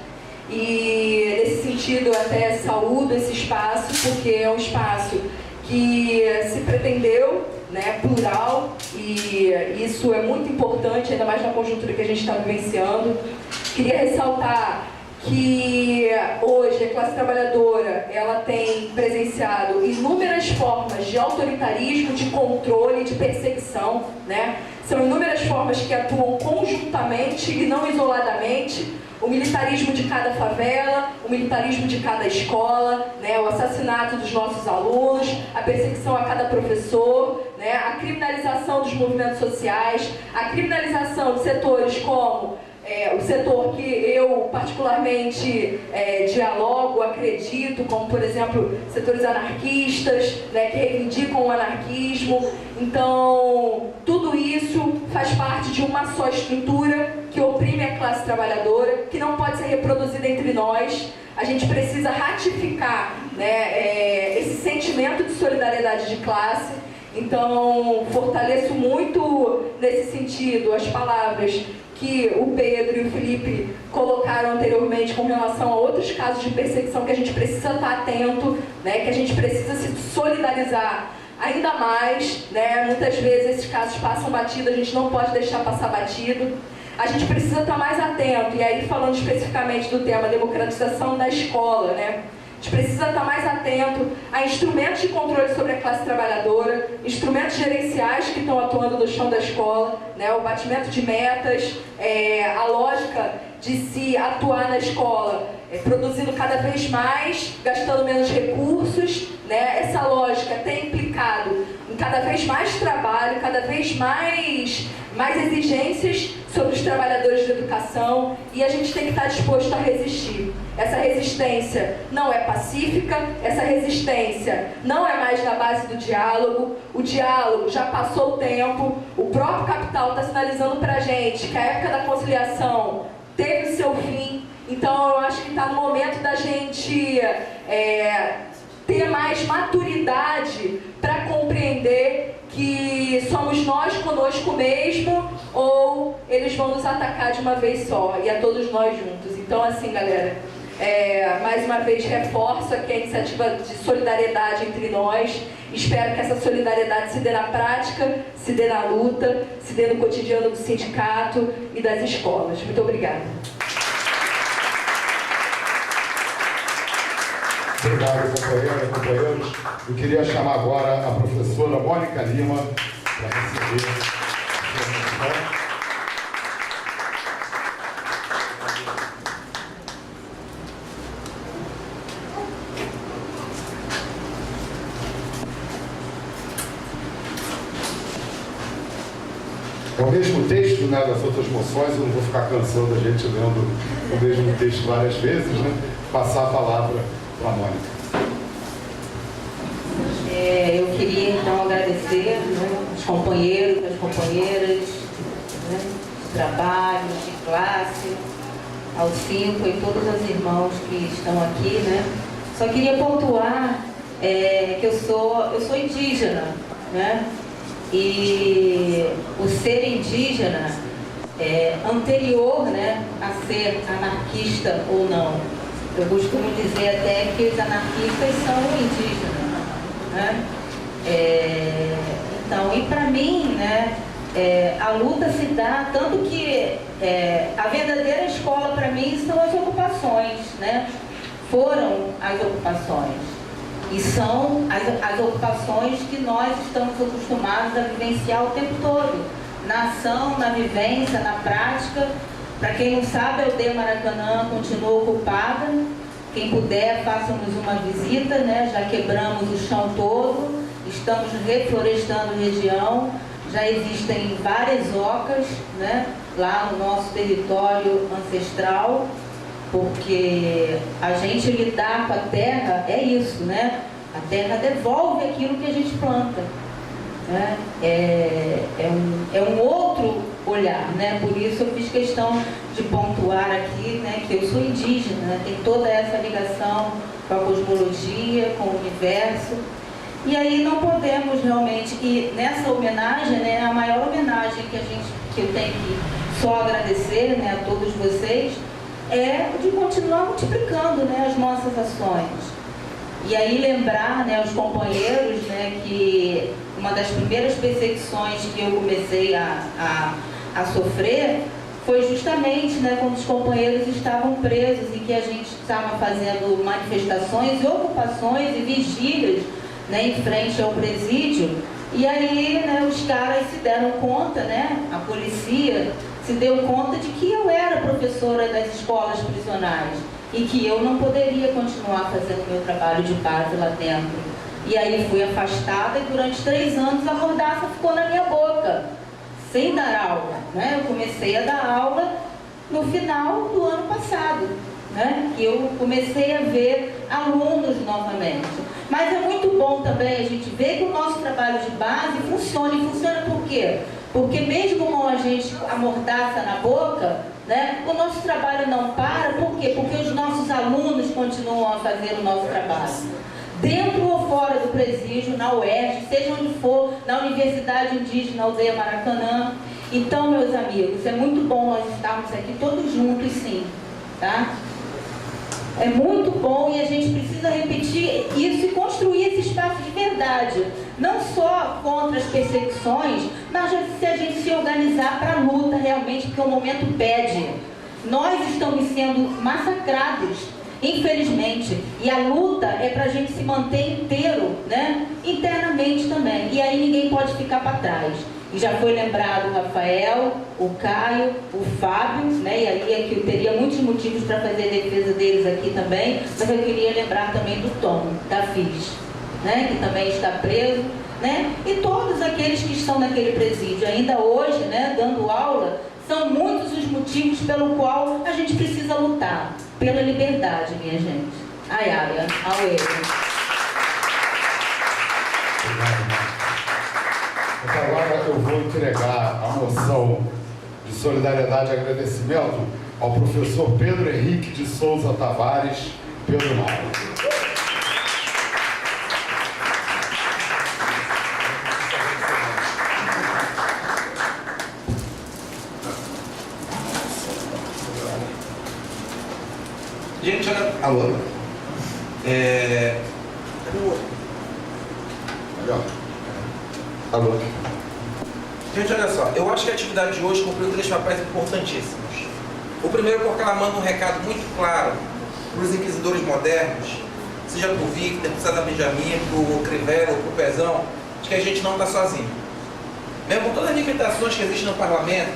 E, nesse sentido, eu até saúdo esse espaço, porque é um espaço que se pretendeu, né, plural, e isso é muito importante, ainda mais na conjuntura que a gente está vivenciando. Queria ressaltar que hoje a classe trabalhadora ela tem presenciado inúmeras formas de autoritarismo, de controle, de perseguição, né? São inúmeras formas que atuam conjuntamente e não isoladamente. O militarismo de cada favela, o militarismo de cada escola, né, o assassinato dos nossos alunos, a perseguição a cada professor, né, a criminalização dos movimentos sociais, a criminalização de setores como o setor que eu particularmente dialogo, acredito, como por exemplo setores anarquistas, né, que reivindicam o anarquismo. Então, tudo isso faz parte de uma só estrutura que oprime a classe trabalhadora, que não pode ser reproduzida entre nós. A gente precisa ratificar, né, esse sentimento de solidariedade de classe. Então, fortaleço muito nesse sentido as palavras que o Pedro e o Felipe colocaram anteriormente com relação a outros casos de perseguição que a gente precisa estar atento, né, que a gente precisa se solidarizar ainda mais, né? Muitas vezes esses casos passam batido, a gente não pode deixar passar batido. A gente precisa estar mais atento, e aí falando especificamente do tema democratização da escola, né? A gente precisa estar mais atento a instrumentos de controle sobre a classe trabalhadora, instrumentos gerenciais que estão atuando no chão da escola, né? O batimento de metas, a lógica de se atuar na escola, produzindo cada vez mais, gastando menos recursos, né? Essa lógica tem implicado em cada vez mais trabalho, cada vez mais exigências sobre os trabalhadores de educação, e a gente tem que estar disposto a resistir. Essa resistência não é pacífica, essa resistência não é mais na base do diálogo. O diálogo já passou o tempo, o próprio capital está sinalizando para a gente que a época da conciliação teve o seu fim. Então eu acho que está no momento da gente ter mais maturidade para compreender que somos nós conosco mesmo, ou eles vão nos atacar de uma vez só, e a todos nós juntos. Então, assim, galera, mais uma vez reforço aqui a iniciativa de solidariedade entre nós. Espero que essa solidariedade se dê na prática, se dê na luta, se dê no cotidiano do sindicato e das escolas. Muito obrigada. Obrigado, companheiras e companheiros. Eu queria chamar agora a professora Mônica Lima para receber a sua atenção. É o mesmo texto, né, das outras moções, eu não vou ficar cansando a gente lendo o mesmo texto várias vezes, né? Passar a palavra para a Mônica. Eu queria então agradecer, né, os companheiros, as companheiras, né, de trabalho, de classe, aos 5 e todos os irmãos que estão aqui, né? Só queria pontuar que eu sou indígena, né? E o ser indígena anterior, né, a ser anarquista ou não. Eu costumo dizer até que os anarquistas são indígenas, né? Então, e para mim, né, a luta se dá, tanto que a verdadeira escola para mim são as ocupações, né? Foram as ocupações. E são as ocupações que nós estamos acostumados a vivenciar o tempo todo. na ação, na vivência, na prática. Para quem não sabe, a aldeia Maracanã continua ocupada. Quem puder, faça-nos uma visita, né? Já quebramos o chão todo, estamos reflorestando a região, já existem várias ocas, né? Lá no nosso território ancestral, porque a gente lidar com a terra é isso, né? A terra devolve aquilo que a gente planta, né? É um outro olhar, né? Por isso eu fiz questão de pontuar aqui, né, que eu sou indígena, né? Tem toda essa ligação com a cosmologia, com o universo. E aí não podemos realmente, e nessa homenagem, né, a maior homenagem que eu tenho que só agradecer, né, a todos vocês, é de continuar multiplicando, né, as nossas ações. E aí lembrar, né, os companheiros, né, que uma das primeiras perseguições que eu comecei a sofrer foi justamente, né, quando os companheiros estavam presos e que a gente estava fazendo manifestações e ocupações e vigílias, né, em frente ao presídio. E aí, né, os caras se deram conta, né, a polícia se deu conta de que eu era professora das escolas prisionais e que eu não poderia continuar fazendo meu trabalho de base lá dentro. E aí fui afastada e durante 3 anos a mordaça ficou na minha boca, sem dar aula, né? Eu comecei a dar aula no final do ano passado, né? Que eu comecei a ver alunos novamente. Mas é muito bom também a gente ver que o nosso trabalho de base funciona. E funciona por quê? Porque mesmo com a gente a mordaça na boca, né, o nosso trabalho não para. Por quê? Porque os nossos alunos continuam a fazer o nosso trabalho. Dentro ou fora do presídio, na UERJ, seja onde for, na Universidade Indígena Aldeia Maracanã. Então, meus amigos, é muito bom nós estarmos aqui todos juntos, sim, tá? É muito bom e a gente precisa repetir isso e construir esse espaço de verdade. Não só contra as perseguições, mas se a gente se organizar para a luta realmente, porque o momento pede. Nós estamos sendo massacrados, infelizmente, e a luta é para a gente se manter inteiro, né? Internamente também. E aí ninguém pode ficar para trás. E já foi lembrado o Rafael, o Caio, o Fábio, né? E aí é que eu teria muitos motivos para fazer a defesa deles aqui também, mas eu queria lembrar também do Tom, da FIS, né? Que também está preso, né? E todos aqueles que estão naquele presídio ainda hoje, né? Dando aula, são muitos os motivos pelo qual a gente precisa lutar pela liberdade, minha gente. Ayara, Auê. Então agora eu vou entregar a moção de solidariedade e agradecimento ao professor Pedro Henrique de Souza Tavares, Pedro Mauro. Gente, olha... Alô? Alô? Gente, olha só. Eu acho que a atividade de hoje cumpriu 3 papéis importantíssimos. O primeiro porque ela manda um recado muito claro para os inquisidores modernos, seja para o Victor, para o César Benjamin, para o Crivella, para o Pezão, de que a gente não está sozinho. Mesmo com todas as limitações que existem no parlamento,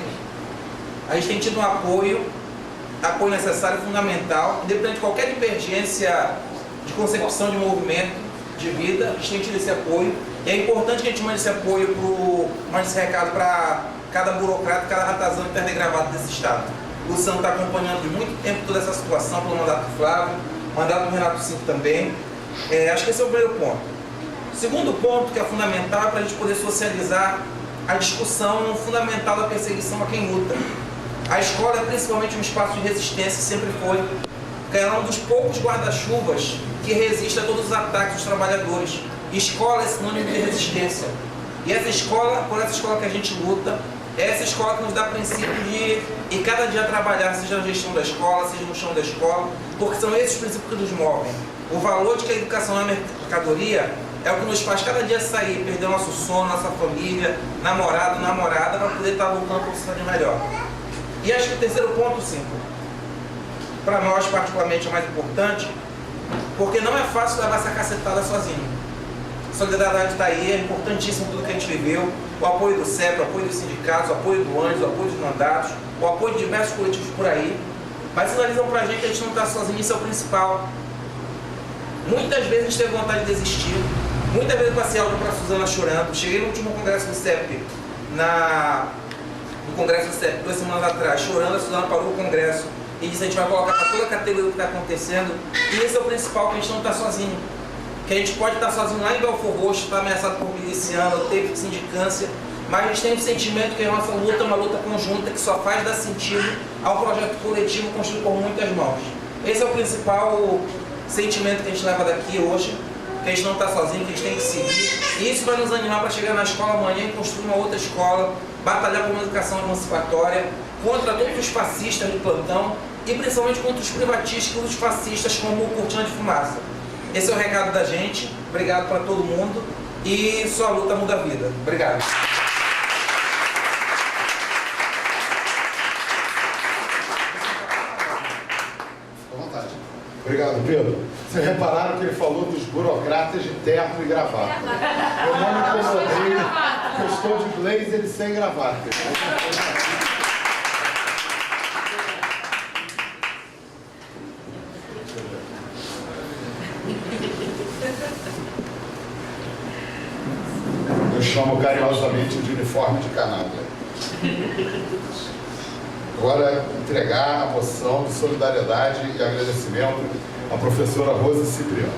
a gente tem tido um apoio necessário e fundamental, independente de qualquer divergência de concepção de movimento, de vida, a gente tem tido esse apoio. E é importante que a gente mande esse apoio, mande esse recado para cada burocrata, cada ratazão interno e gravado desse Estado. O Luciano está acompanhando de muito tempo toda essa situação, pelo mandato do Flávio, mandato do Renato Cinco também. Acho que esse é o primeiro ponto. O segundo ponto, que é fundamental, é para a gente poder socializar a discussão fundamental da perseguição a quem luta. A escola é principalmente um espaço de resistência, sempre foi. É um dos poucos guarda-chuvas que resiste a todos os ataques dos trabalhadores. Escola é sinônimo de resistência. E essa escola, por essa escola que a gente luta, é essa escola que nos dá princípio de em cada dia trabalhar, seja na gestão da escola, seja no chão da escola, porque são esses princípios que nos movem. O valor de que a educação é mercadoria é o que nos faz cada dia sair, perder o nosso sono, nossa família, namorado, namorada, para poder estar lutando por uma sociedade melhor. E acho que o terceiro ponto, 5, para nós particularmente é mais importante, porque não é fácil levar essa cacetada sozinho. A solidariedade está aí, é importantíssimo tudo que a gente viveu. o apoio do CEP, o apoio dos sindicatos, o apoio do ANES, o apoio dos mandatos, o apoio de diversos coletivos por aí, mas sinalizam pra gente que a gente não está sozinho, isso é o principal. Muitas vezes a gente teve vontade de desistir, muitas vezes eu passei áudio para a Suzana chorando. Cheguei no último congresso do CEP, no congresso do CEP, 2 semanas atrás, chorando. A Suzana parou o congresso e disse: a gente vai colocar para toda a categoria o que está acontecendo. E esse é o principal, que a gente não está sozinho. Que a gente pode estar sozinho lá em Belfort Roxo, está ameaçado por miliciano, teve sindicância, mas a gente tem um sentimento que a nossa luta é uma luta conjunta que só faz dar sentido a um projeto coletivo construído por muitas mãos. Esse é o principal sentimento que a gente leva daqui hoje, que a gente não está sozinho, que a gente tem que seguir. E isso vai nos animar para chegar na escola amanhã e construir uma outra escola, batalhar por uma educação emancipatória, contra todos os fascistas do plantão e principalmente contra os privatistas e os fascistas como cortina de fumaça. Esse é o recado da gente. Obrigado para todo mundo e sua luta muda a vida. Obrigado. Obrigado, Pedro. Vocês repararam que ele falou dos burocratas de terno e gravata. Eu não me incomodei, porque eu estou de blazer e sem gravata. Eu chamo carinhosamente de uniforme de Canadá. Agora, entregar a moção de solidariedade e agradecimento à professora Rosa Cipriano.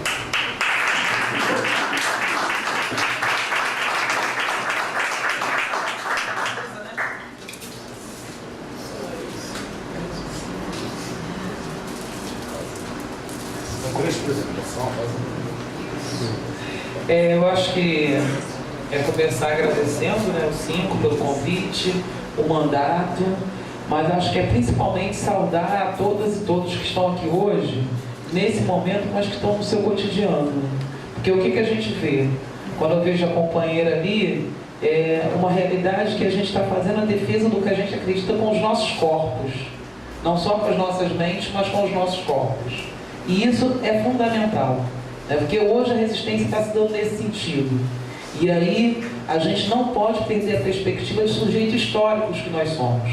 Eu acho que começar agradecendo, né, o 5 pelo convite, o mandato, mas acho que é principalmente saudar a todas e todos que estão aqui hoje, nesse momento, mas que estão no seu cotidiano. Porque o que a gente vê? Quando eu vejo a companheira ali, é uma realidade que a gente está fazendo a defesa do que a gente acredita com os nossos corpos. Não só com as nossas mentes, mas com os nossos corpos. E isso é fundamental, né? Porque hoje a resistência está se dando nesse sentido. E aí a gente não pode perder a perspectiva de sujeitos históricos que nós somos.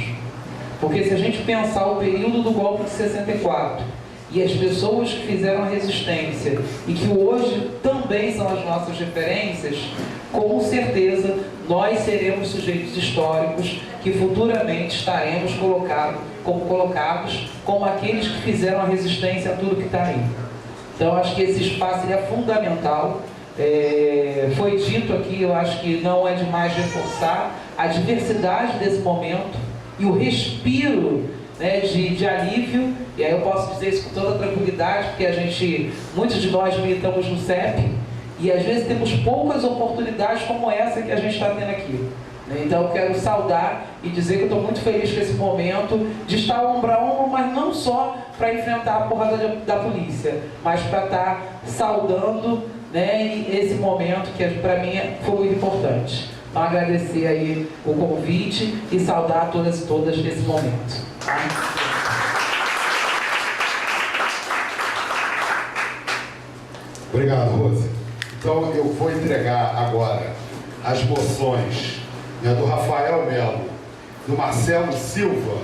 Porque se a gente pensar o período do golpe de 64 e as pessoas que fizeram a resistência e que hoje também são as nossas referências, com certeza nós seremos sujeitos históricos que futuramente estaremos colocados como aqueles que fizeram a resistência a tudo que está aí. Então acho que esse espaço ele é fundamental. Foi dito aqui, eu acho que não é demais reforçar a diversidade desse momento e o respiro, né, de alívio. E aí eu posso dizer isso com toda tranquilidade, porque muitos de nós militamos no CEP e às vezes temos poucas oportunidades como essa que a gente está tendo aqui. Então eu quero saudar e dizer que eu estou muito feliz com esse momento de estar ombro a ombro, mas não só para enfrentar a porrada da polícia, mas para estar saudando, né, esse momento que para mim foi muito importante. Então agradecer aí o convite e saudar todas e todas nesse momento. Obrigado, Rose. Então eu vou entregar agora as moções, né, do Rafael Melo, do Marcelo Silva,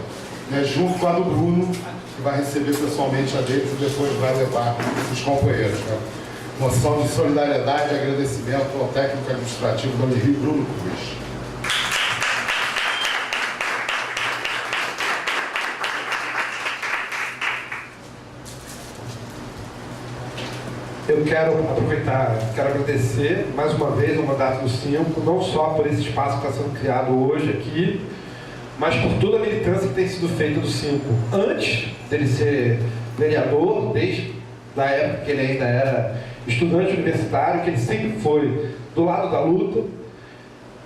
né, junto com a do Bruno, que vai receber pessoalmente a deles e depois vai levar os companheiros. Né? Moção de solidariedade e agradecimento ao técnico administrativo do Rio, Bruno Cruz. Eu quero aproveitar, quero agradecer mais uma vez ao mandato do 5, não só por esse espaço que está sendo criado hoje aqui, mas por toda a militância que tem sido feita do 5. Antes dele ser vereador, desde a época que ele ainda era estudante universitário, que ele sempre foi do lado da luta.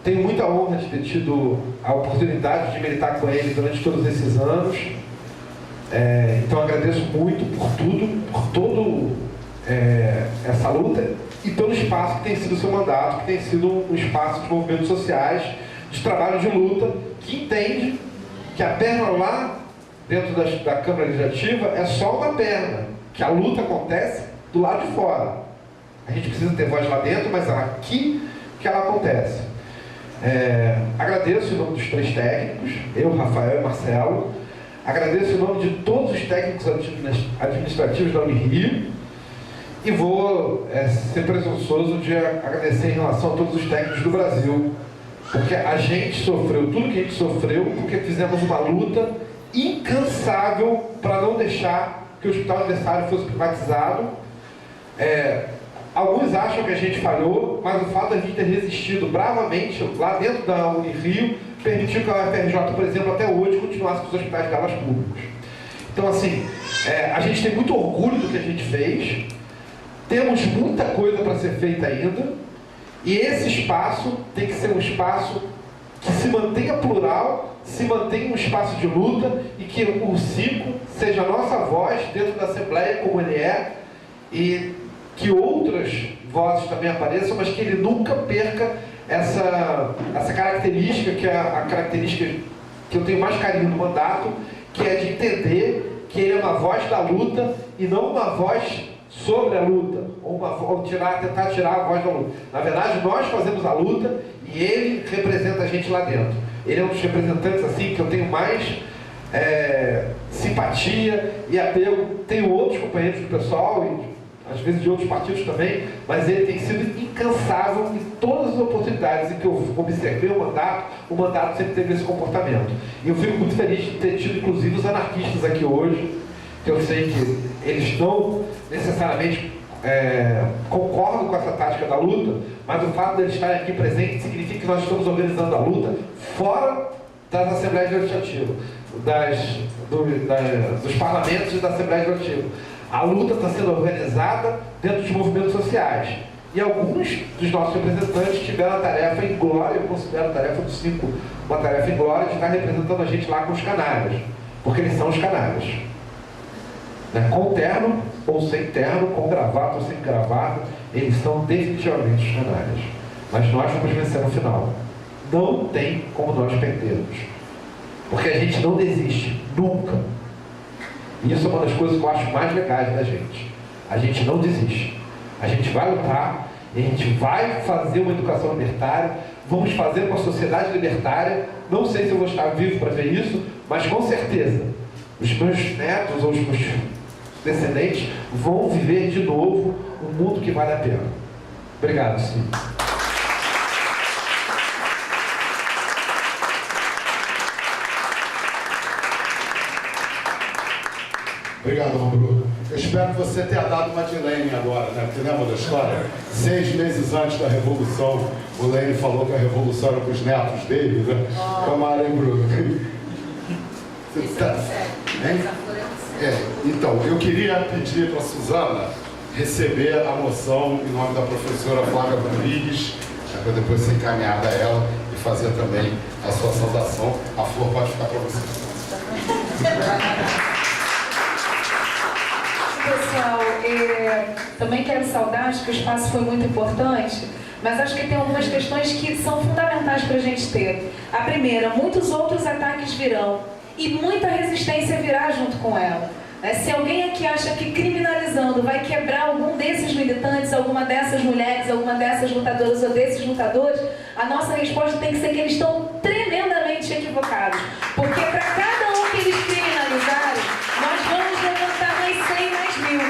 Tenho muita honra de ter tido a oportunidade de militar com ele durante todos esses anos. Então agradeço muito por tudo, por todo essa luta e pelo espaço que tem sido o seu mandato, que tem sido um espaço de movimentos sociais, de trabalho de luta, que entende que a perna lá dentro da Câmara Legislativa é só uma perna, que a luta acontece do lado de fora. A gente precisa ter voz lá dentro, mas é aqui que ela acontece. Agradeço em nome dos 3 técnicos, eu, Rafael e Marcelo. Agradeço em nome de todos os técnicos administrativos da Unirio. E vou ser presunçoso de agradecer em relação a todos os técnicos do Brasil, porque a gente sofreu tudo que a gente sofreu, porque fizemos uma luta incansável para não deixar que o Hospital Universitário fosse privatizado. Alguns acham que a gente falhou, mas o fato de a gente ter resistido bravamente lá dentro da Unirio permitiu que a UFRJ, por exemplo, até hoje continuasse com os hospitais delas públicos. Então, assim, a gente tem muito orgulho do que a gente fez, temos muita coisa para ser feita ainda, e esse espaço tem que ser um espaço que se mantenha plural, se mantenha um espaço de luta, e que o CICO seja a nossa voz dentro da Assembleia como ele é, e que outras vozes também apareçam, mas que ele nunca perca essa característica, que é a característica que eu tenho mais carinho no mandato, que é de entender que ele é uma voz da luta e não uma voz sobre a luta, ou tentar tirar a voz da luta. Na verdade, nós fazemos a luta e ele representa a gente lá dentro. Ele é um dos representantes assim que eu tenho mais simpatia e apego. Tenho outros companheiros do pessoal, e às vezes de outros partidos também, mas ele tem sido incansável em todas as oportunidades em que eu observei o mandato sempre teve esse comportamento. E eu fico muito feliz de ter tido, inclusive, os anarquistas aqui hoje, que eu sei que eles não necessariamente concordam com essa tática da luta, mas o fato de eles estarem aqui presentes significa que nós estamos organizando a luta fora das Assembleias Legislativas, dos parlamentos e da Assembleia Legislativa. A luta está sendo organizada dentro dos movimentos sociais. E alguns dos nossos representantes tiveram a tarefa em glória, eu considero a tarefa do CICO uma tarefa em glória, de estar representando a gente lá com os canalhas, porque eles são os canalhas. Com terno ou sem terno, com gravata ou sem gravata, eles são definitivamente os canalhas. Mas nós vamos vencer no final. Não tem como nós perdermos. Porque a gente não desiste, nunca. E isso é uma das coisas que eu acho mais legais da gente. A gente não desiste. A gente vai lutar, e a gente vai fazer uma educação libertária, vamos fazer uma sociedade libertária. Não sei se eu vou estar vivo para ver isso, mas com certeza, os meus netos ou os meus descendentes vão viver de novo um mundo que vale a pena. Obrigado, sim. Obrigado, Bruno. Eu espero que você tenha dado uma de Lênin agora, né? Porque lembra da história? 6 meses antes da Revolução, o Lênin falou que a Revolução era para os netos dele, né? Tomara, hein, Bruno? Então, eu queria pedir para a Suzana receber a moção em nome da professora Flávia Rodrigues, para depois ser encaminhada a ela e fazer também a sua saudação. A flor pode ficar para você. Pessoal, também quero saudar, acho que o espaço foi muito importante, mas acho que tem algumas questões que são fundamentais para a gente ter. A primeira, muitos outros ataques virão e muita resistência virá junto com ela. Se alguém aqui acha que criminalizando vai quebrar algum desses militantes, alguma dessas mulheres, alguma dessas lutadoras ou desses lutadores, a nossa resposta tem que ser que eles estão tremendamente equivocados. Porque para cada um que eles criminalizarem, nós vamos levantar mais 100, mais 1000.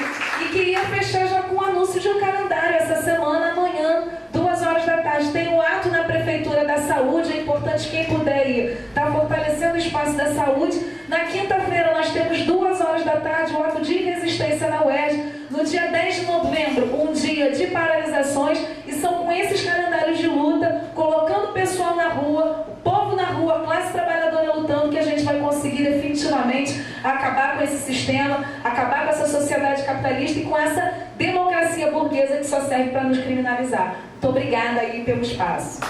E queria fechar já com o anúncio de um calendário. Essa semana, amanhã, 2 horas da tarde, tem um ato na Prefeitura da Saúde. É importante quem puder ir, está fortalecendo o espaço da saúde. Na quinta-feira nós temos 2 horas da tarde, o ato de resistência na UERJ. No dia 10 de novembro, um dia de paralisações. E são com esses calendários de luta, colocando o pessoal na rua, o povo na rua, a classe trabalhadora lutando, que a gente vai conseguir definitivamente acabar com esse sistema, acabar com essa sociedade capitalista e com essa democracia burguesa que só serve para nos criminalizar. Muito obrigada aí pelo espaço.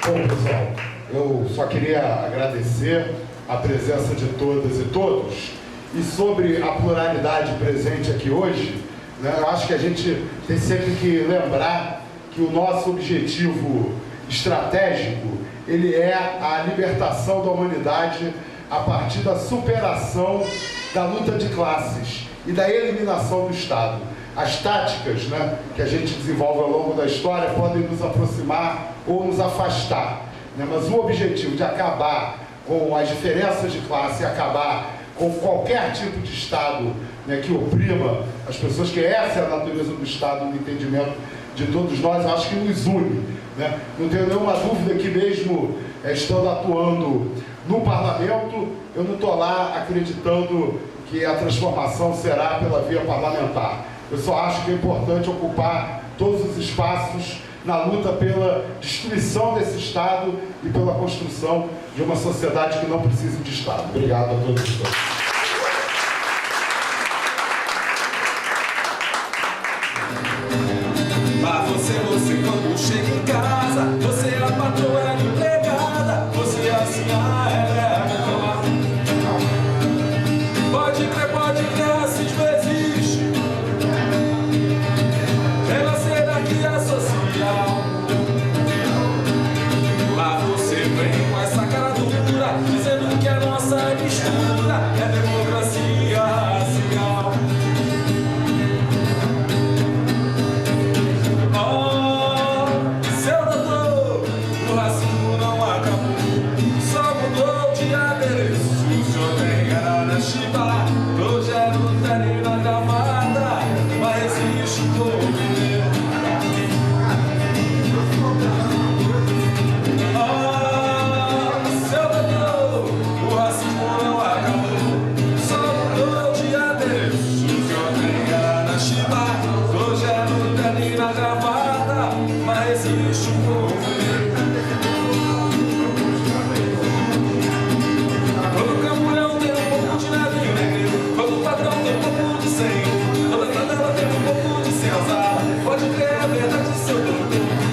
Bom, pessoal, eu só queria agradecer a presença de todas e todos. E sobre a pluralidade presente aqui hoje, né, eu acho que a gente tem sempre que lembrar que o nosso objetivo estratégico, ele é a libertação da humanidade a partir da superação da luta de classes e da eliminação do Estado. as táticas, né, que a gente desenvolve ao longo da história podem nos aproximar ou nos afastar, né? Mas o objetivo de acabar com as diferenças de classe e acabar com qualquer tipo de Estado, né, que oprima as pessoas, que essa é a natureza do Estado no entendimento de todos nós, eu acho que nos une, né? Não tenho nenhuma dúvida que mesmo estando atuando no parlamento, eu não estou lá acreditando que a transformação será pela via parlamentar. Eu só acho que é importante ocupar todos os espaços na luta pela destruição desse Estado e pela construção de uma sociedade que não precise de Estado. Obrigado a todos e todas. Mas você quando chega em casa, você é a patroa, é a empregada, você é assim, ela é a cama. Pode crer, racismo existe. Pela hierarquia social. Mas você vem com essa cara dura, dizendo que a nossa mistura é democracia racial. Seu doutor, o racismo não acabou, só mudou de adereço. O senhor tem era na chiba, hoje é no terno na gravata, mas existe um povo. Seu doutor, o racismo não acabou, só mudou de adereço. O senhor tem era na chiba, hoje é no terno na gravata, mas existe um povo. Quando o camburão tem um pouco de navio negro, quando o patrão tem um pouco de senho, toda favela tem um pouco de senzala. Pode crer, é verdade, seu doutor.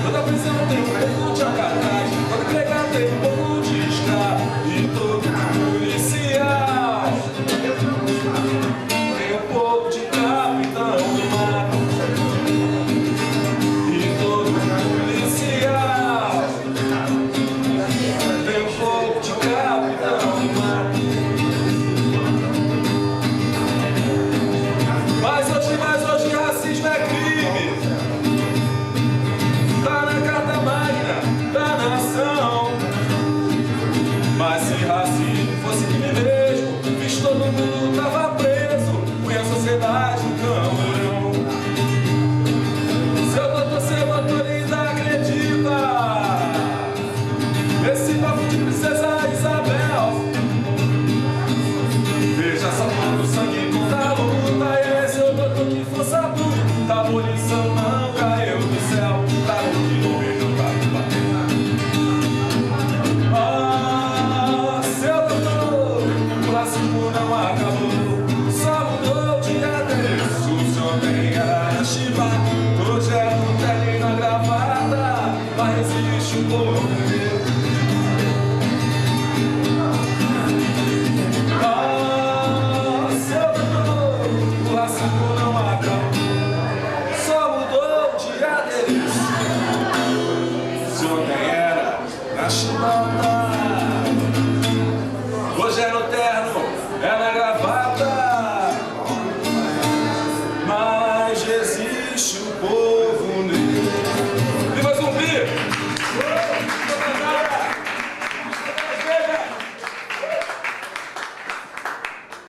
Toda prisão tem um pouco de alcatraz, toda empregada tem um pouco de escravo, e todo policial tem um pouco de capitão do mar. E todo policial tem um pouco de capitão do mar. Mas hoje racismo é crime. Tá na carta magna da nação. Mas se racismo fosse crime mesmo, fiz todo mundo tava preso, põe a sociedade no camburão. Seu doutor ainda acredita esse papo de princesa Isabel. Veja só quando o sangue contra a luta, e é seu doutor que força tudo, da abolição não caiu do céu, tá no que não veio, não tá no papel. Seu doutor, o racismo não acabou, só mudou de adereço. O senhor tem era na chiva, hoje é no terno e na gravata, mas existe um povo meu. Seu doutor, o racismo não acabou, só mudou de adereço. O senhor tem era na chibata, hoje é no terno, é na gravata.